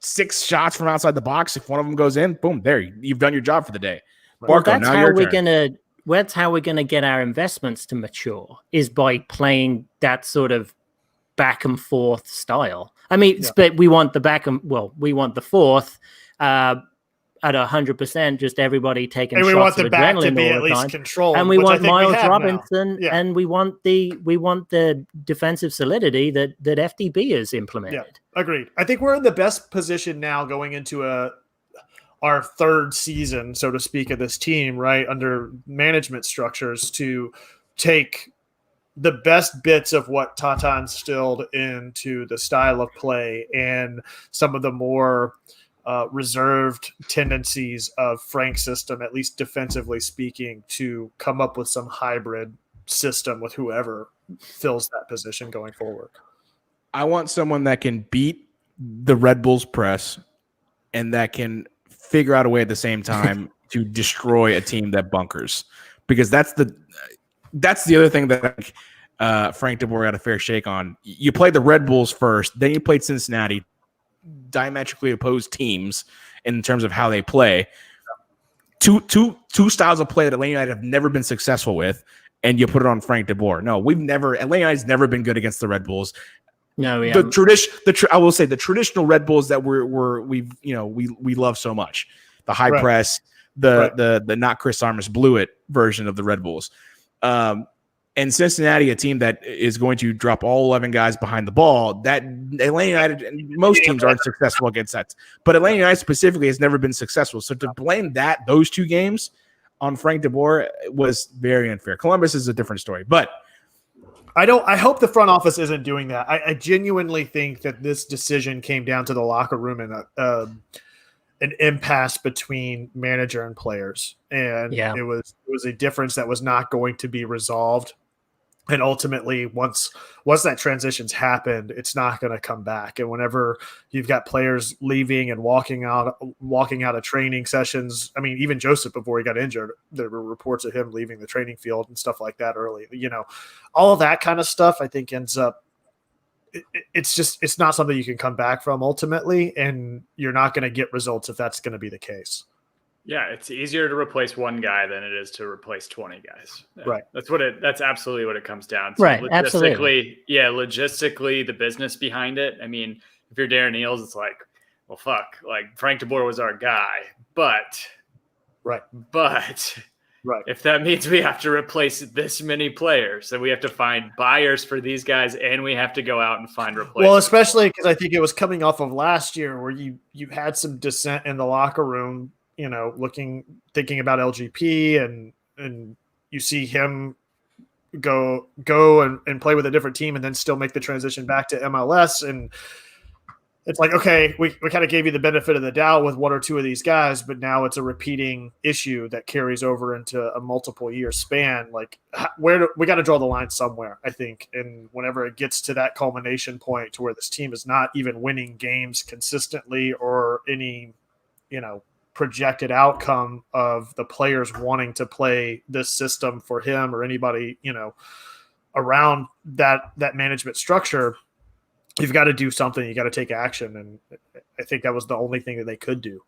6 shots from outside the box, if one of them goes in, boom, there, you've done your job for the day. Well, Barco, now your turn. That's how we're gonna get our investments to mature, is by playing that sort of back and forth style. I mean, but we want the fourth at 100%, just everybody taking shots. And we want the of back to adrenaline be all at the least time. controlled. And we want Miles we Robinson, and we want the defensive solidity that FDB has implemented. Yeah, agreed. I think we're in the best position now going into our third season, so to speak, of this team, right, under management structures, to take the best bits of what Tata instilled into the style of play and some of the more reserved tendencies of Frank's system, at least defensively speaking, to come up with some hybrid system with whoever fills that position going forward. I want someone that can beat the Red Bulls press and that can figure out a way at the same time to destroy a team that bunkers, because that's the other thing that Frank de Boer got a fair shake on. You played the Red Bulls first, then you played Cincinnati, diametrically opposed teams in terms of how they play. Two styles of play that Atlanta United have never been successful with, and you put it on Frank de Boer. No, Atlanta United's never been good against the Red Bulls. No, we I will say the traditional Red Bulls that we love so much, the high press, the not Chris Armas blew it version of the Red Bulls, and Cincinnati, a team that is going to drop all 11 guys behind the ball. That Atlanta United and most teams aren't successful against that, but Atlanta United specifically has never been successful. So to blame those 2 games on Frank de Boer was very unfair. Columbus is a different story, but. I hope the front office isn't doing that. I genuinely think that this decision came down to the locker room and an impasse between manager and players, and it was a difference that was not going to be resolved. And ultimately, once that transition's happened, it's not going to come back. And whenever you've got players leaving and walking out of training sessions, I mean, even Joseph, before he got injured, there were reports of him leaving the training field and stuff like that early. All of that kind of stuff, I think, ends up. It's not something you can come back from ultimately, and you're not going to get results if that's going to be the case. Yeah, it's easier to replace one guy than it is to replace 20 guys. Right. That's absolutely what it comes down to. Right. Logistically, Absolutely. Yeah, logistically, the business behind it. I mean, if you're Darren Eales, it's like, well, fuck, like Frank de Boer was our guy, but if that means we have to replace this many players, then we have to find buyers for these guys, and we have to go out and find replacements. Well, especially because I think it was coming off of last year where you had some dissent in the locker room. Thinking about LGP, and you see him go and play with a different team and then still make the transition back to MLS. And it's like, okay, we kind of gave you the benefit of the doubt with 1 or 2 of these guys, but now it's a repeating issue that carries over into a multiple year span. Like, we got to draw the line somewhere, I think. And whenever it gets to that culmination point to where this team is not even winning games consistently or any, projected outcome of the players wanting to play this system for him or anybody, around that management structure, you've got to do something. You got to take action. And I think that was the only thing that they could do.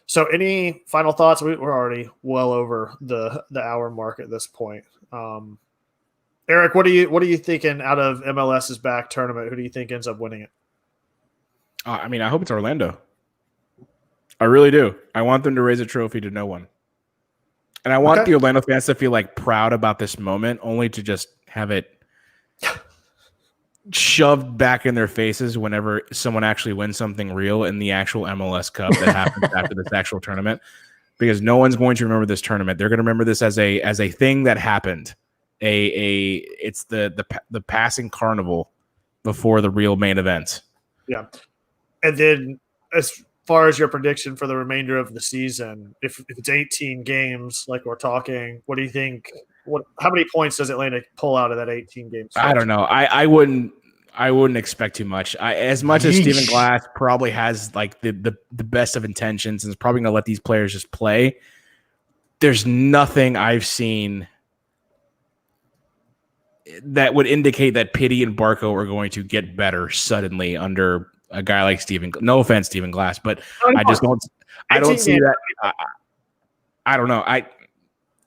So any final thoughts? We're already well over the hour mark at this point. Eric, what are you thinking out of MLS's back tournament? Who do you think ends up winning it? I mean, I hope it's Orlando. I really do. I want them to raise a trophy to no one. And I want the Orlando fans to feel like proud about this moment, only to just have it shoved back in their faces whenever someone actually wins something real in the actual MLS Cup that happens after this actual tournament. because no one's going to remember this tournament. They're going to remember this as a thing that happened. It's the passing carnival before the real main event. Yeah. And then as far as your prediction for the remainder of the season, if it's 18 games, like we're talking, what do you think? How many points does Atlanta pull out of that 18 games? I don't know. I wouldn't expect too much. As much as Stephen Glass probably has like the best of intentions and is probably going to let these players just play, there's nothing I've seen that would indicate that Pity and Barco are going to get better suddenly under a guy like Stephen. No offense, Stephen Glass, but I just don't. I don't see that. I don't know.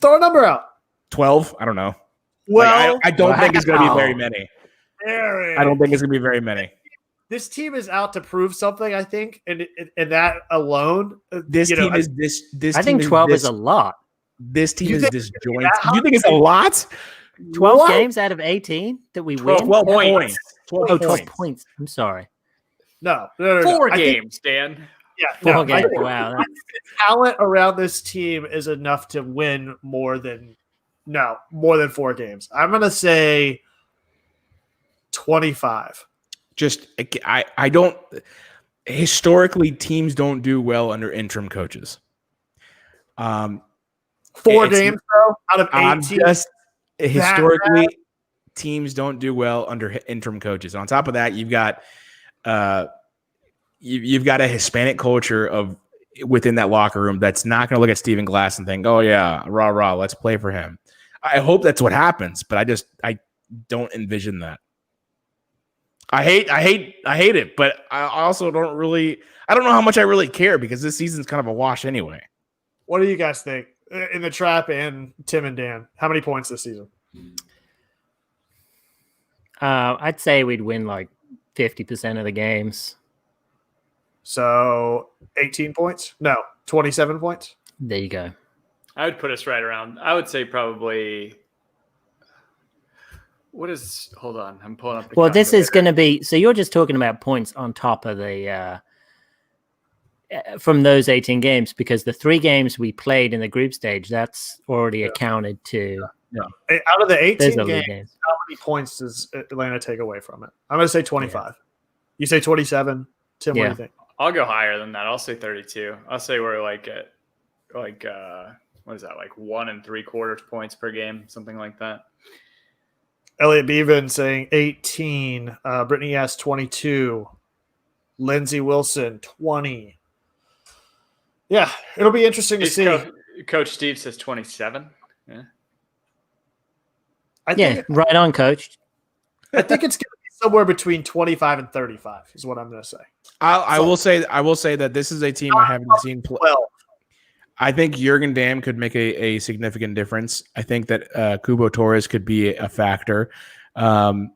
Throw a number out. 12. I don't know. Well, like, I don't think it's going to be very many. Eric. I don't think it's going to be very many. This team is out to prove something, I think, and that alone. This team is this. I think 12 is a lot. This team is disjointed. You think it's a lot? 12 games out of 18 that we win? 12 points. 12 points. I'm sorry. No. 4 games, Dan. Yeah, 4 games. Wow. The talent around this team is enough to win more than 4 games. I'm going to say 25. I don't – historically, teams don't do well under interim coaches. 4 games, though, out of 18? Historically, teams don't do well under interim coaches. On top of that, you've got you've got a Hispanic culture within that locker room that's not going to look at Stephen Glass and think, "Oh yeah, rah rah, let's play for him." I hope that's what happens, but I don't envision that. I hate it, but I also don't really. I don't know how much I really care because this season's kind of a wash anyway. What do you guys think? In the trap and Tim and Dan, how many points this season? I'd say we'd win like 50% of the games. So 18 points? No, 27 points? There you go. I would put us right around. I would say probably. Hold on. I'm pulling up the Well, this is going to be. So you're just talking about points on top of the. From those 18 games, because the 3 games we played in the group stage, that's already accounted to. Yeah. Out of the 18 games, games, how many points does Atlanta take away from it? I'm going to say 25. Yeah. You say 27? Tim, what do you think? I'll go higher than that. I'll say 32. I'll say we're what is that, like 1 3/4 points per game, something like that. Elliot Bevan saying 18. Brittany S 22. Lindsey Wilson 20. Yeah, it'll be interesting to see. Coach Steve says 27. Yeah. Right on, Coach. I think it's going to be somewhere between 25 and 35 is what I'm going to say. I will say that this is a team I haven't seen play. Well, I think Jürgen Damm could make a significant difference. I think that Cubo Torres could be a factor. I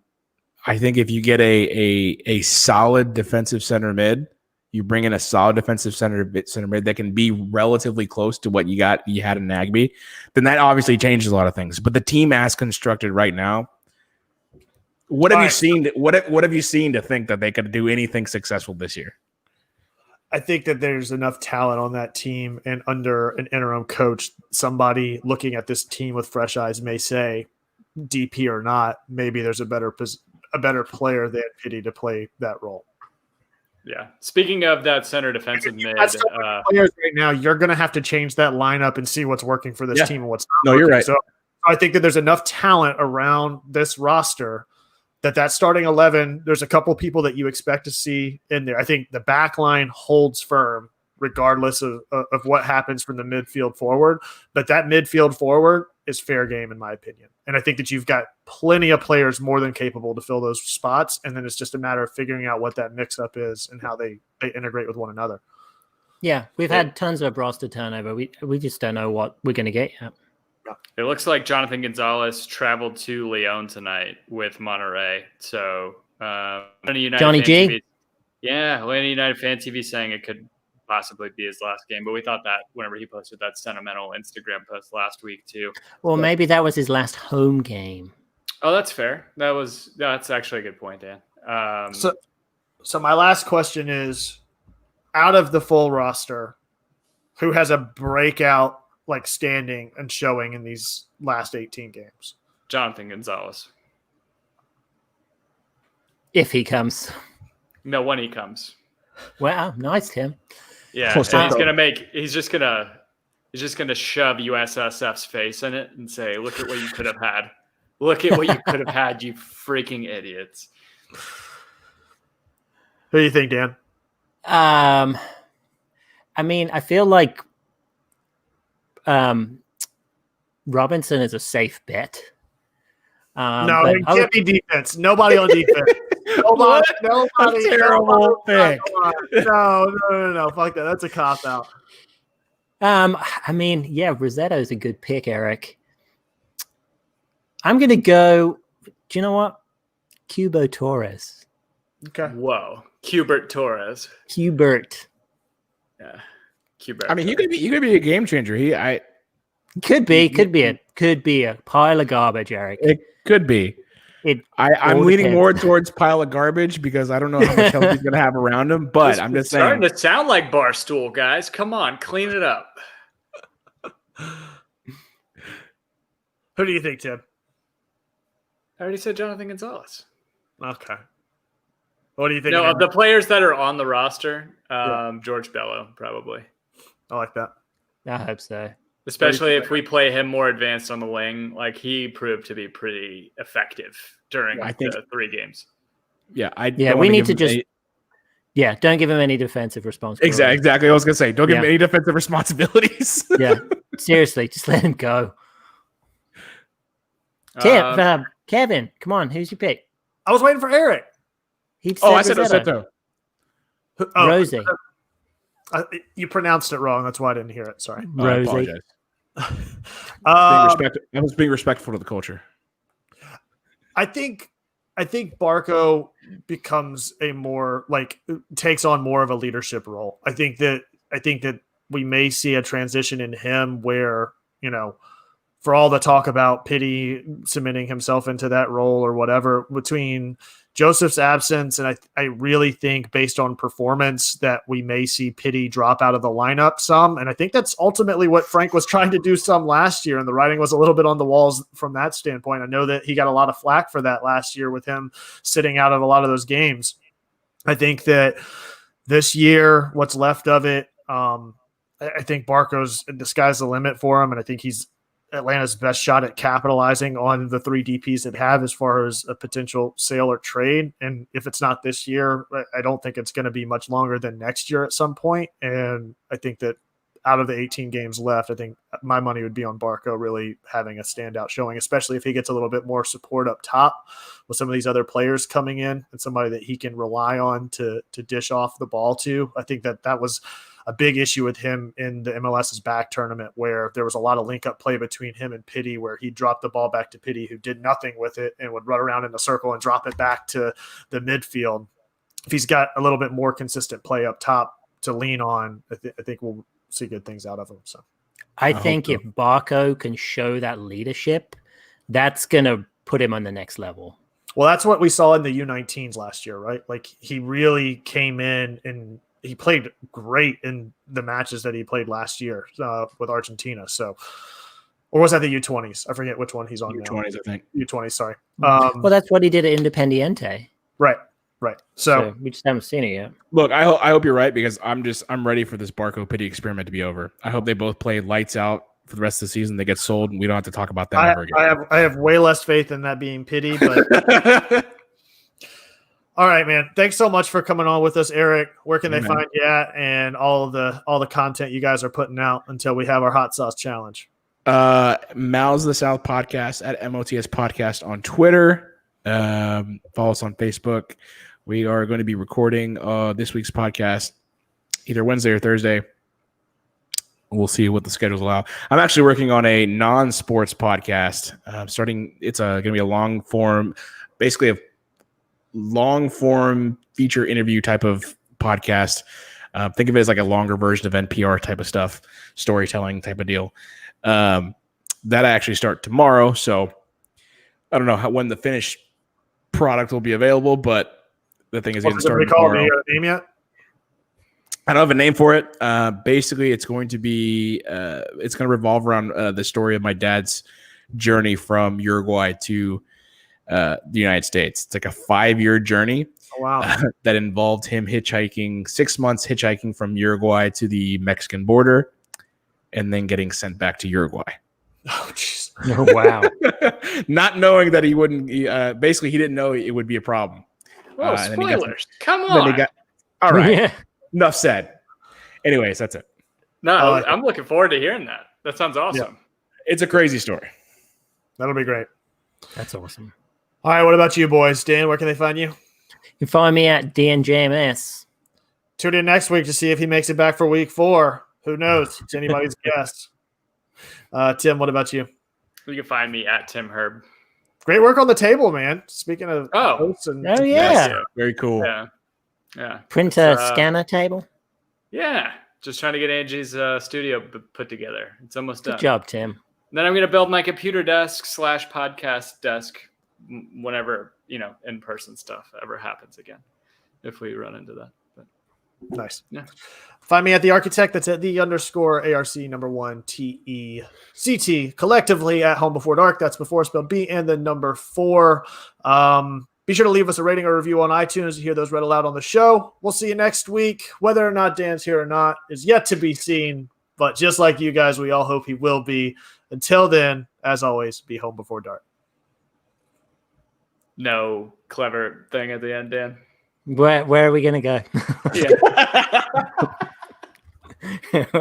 think if you get a solid defensive center mid, you bring in a solid defensive center mid that can be relatively close to what you had in Nagby, then that obviously changes a lot of things. But the team as constructed right now, what have you seen? What have you seen to think that they could do anything successful this year? I think that there's enough talent on that team, and under an interim coach, somebody looking at this team with fresh eyes may say, DP or not, maybe there's a better player than Pity to play that role. Yeah. Speaking of that center defensive mid, players right now, you're going to have to change that lineup and see what's working for this team and what's not. No, you're right. So I think that there's enough talent around this roster that starting 11, there's a couple people that you expect to see in there. I think the back line holds firm regardless of what happens from the midfield forward. But that midfield forward is fair game, in my opinion. And I think that you've got plenty of players more than capable to fill those spots. And then it's just a matter of figuring out what that mix-up is and how they integrate with one another. Yeah, we've had tons of roster turnover. We just don't know what we're going to get yet. It looks like Jonathan Gonzalez traveled to Leon tonight with Monterrey. So Johnny G? TV, Atlanta United Fan TV saying it could possibly be his last game. But we thought that whenever he posted that sentimental Instagram post last week too. Well, maybe that was his last home game. Oh, that's fair. That's actually a good point, Dan. So my last question is, out of the full roster, who has a breakout like standing and showing in these last 18 games? Jonathan Gonzalez. If he comes. No, when he comes. Wow, nice, Tim. Yeah, Close and to he's just gonna shove USSF's face in it and say, "Look at what you could have had. Look at what you could have had, you freaking idiots." Who do you think, Dan? I mean, I feel like Robinson is a safe bet. No, but it can't be defense. Nobody on defense. Nobody. Terrible pick. No. Fuck that. That's a cop out. I mean, yeah, Rossetto's a good pick, Eric. I'm gonna go. Do you know what? Cubo Torres. Okay. Whoa, Cubo Torres. Cubert. Yeah, Cubo. I mean, you could be a game changer. Could be a pile of garbage, Eric. It could be. I'm all leaning depends. more towards pile of garbage because I don't know how much help he's going to have around him. But I'm just saying. Starting to sound like Barstool, guys. Come on, clean it up. Who do you think, Tim? I already said Jonathan Gonzalez. Okay. What do you think? No, Aaron? of the players that are on the roster, Yeah. George Bello, probably. I like that. I hope so. Especially if we play him more advanced on the wing. Like, he proved to be pretty effective during the 3 games. Yeah, we need to just. Yeah, don't give him any defensive responsibility. Exactly. I was going to say, don't give him any defensive responsibilities. Yeah, seriously, just let him go. Kevin, come on, who's your pick? I was waiting for Eric. I said Rossetto. Rosie. You pronounced it wrong. That's why I didn't hear it. Sorry. Rosie. I was being respectful to the culture. I think Barco becomes takes on more of a leadership role. I think that we may see a transition in him where, for all the talk about Pitty cementing himself into that role or whatever, between Joseph's absence, and I really think based on performance that we may see Pitty drop out of the lineup some. And I think that's ultimately what Frank was trying to do some last year. And the writing was a little bit on the walls from that standpoint. I know that he got a lot of flack for that last year with him sitting out of a lot of those games. I think that this year, what's left of it, I think the sky's the limit for him. And I think he's Atlanta's best shot at capitalizing on the 3 DPs that have as far as a potential sale or trade. And if it's not this year, I don't think it's going to be much longer than next year at some point. And I think that out of the 18 games left, I think my money would be on Barco really having a standout showing, especially if he gets a little bit more support up top with some of these other players coming in and somebody that he can rely on to dish off the ball to. I think that was a big issue with him in the MLS's back tournament, where there was a lot of link up play between him and Pitty, where he dropped the ball back to Pitty, who did nothing with it and would run around in a circle and drop it back to the midfield. If he's got a little bit more consistent play up top to lean on, I think we'll see good things out of him. So I think if Barco can show that leadership, that's going to put him on the next level. Well, that's what we saw in the U19s last year, right? Like, he really came in and he played great in the matches that he played last year with Argentina. So, or was that the U20s? I forget which one he's on U20s, now. I think. U20s, sorry. Well, that's what he did at Independiente. Right. So we just haven't seen it yet. Look, I hope you're right, because I'm ready for this Barco Pitty experiment to be over. I hope they both play lights out for the rest of the season. They get sold, and we don't have to talk about that ever again. I have way less faith in that being Pitty, but. All right, man. Thanks so much for coming on with us, Eric. Where can they find you at, and all the content you guys are putting out until we have our hot sauce challenge? Mouths of the South podcast at MOTS podcast on Twitter. Follow us on Facebook. We are going to be recording this week's podcast either Wednesday or Thursday. We'll see what the schedules allow. I'm actually working on a non-sports podcast. It's going to be a long form, basically a long form feature interview type of podcast. Think of it as like a longer version of NPR type of stuff, storytelling type of deal. That I actually start tomorrow. So I don't know when the finished product will be available, but the thing is getting started tomorrow. Name yet? I don't have a name for it. Basically, it's going to revolve around the story of my dad's journey from Uruguay to the United States. It's like a 5-year journey. Oh, wow. That involved him hitchhiking 6 months, hitchhiking from Uruguay to the Mexican border, and then getting sent back to Uruguay. Oh, jeez. Oh, wow. Not knowing that he wouldn't. Basically, he didn't know it would be a problem. Oh, And then he got- spoilers! Come then he on. got- all right. Yeah. Enough said. Anyways, that's it. No, I like I'm looking forward to hearing that. That sounds awesome. It's a crazy story. That'll be great. That's awesome. All right, what about you boys? Dan, where can they find you? You can find me at DNJMS. Tune in next week to see if he makes it back for week 4. Who knows? It's anybody's guess. Tim, what about you? You can find me at Tim Herb. Great work on the table, man. Speaking of Oh. hosts and Oh, yeah. Yeah. Very cool. Yeah. Printer It's, scanner table. Yeah. Just trying to get Angie's studio put together. It's almost done. Good job, Tim. Then I'm going to build my computer desk / podcast desk whenever, in-person stuff ever happens again, if we run into that. But nice. Yeah. Find me at The Architect. That's at _ARC_TECT. Collectively at Home Before Dark. That's before spelled B and then number 4. Be sure to leave us a rating or review on iTunes to hear those read aloud on the show. We'll see you next week. Whether or not Dan's here or not is yet to be seen. But just like you guys, we all hope he will be. Until then, as always, be home before dark. No clever thing at the end, Dan. Where are we going to go? Yeah.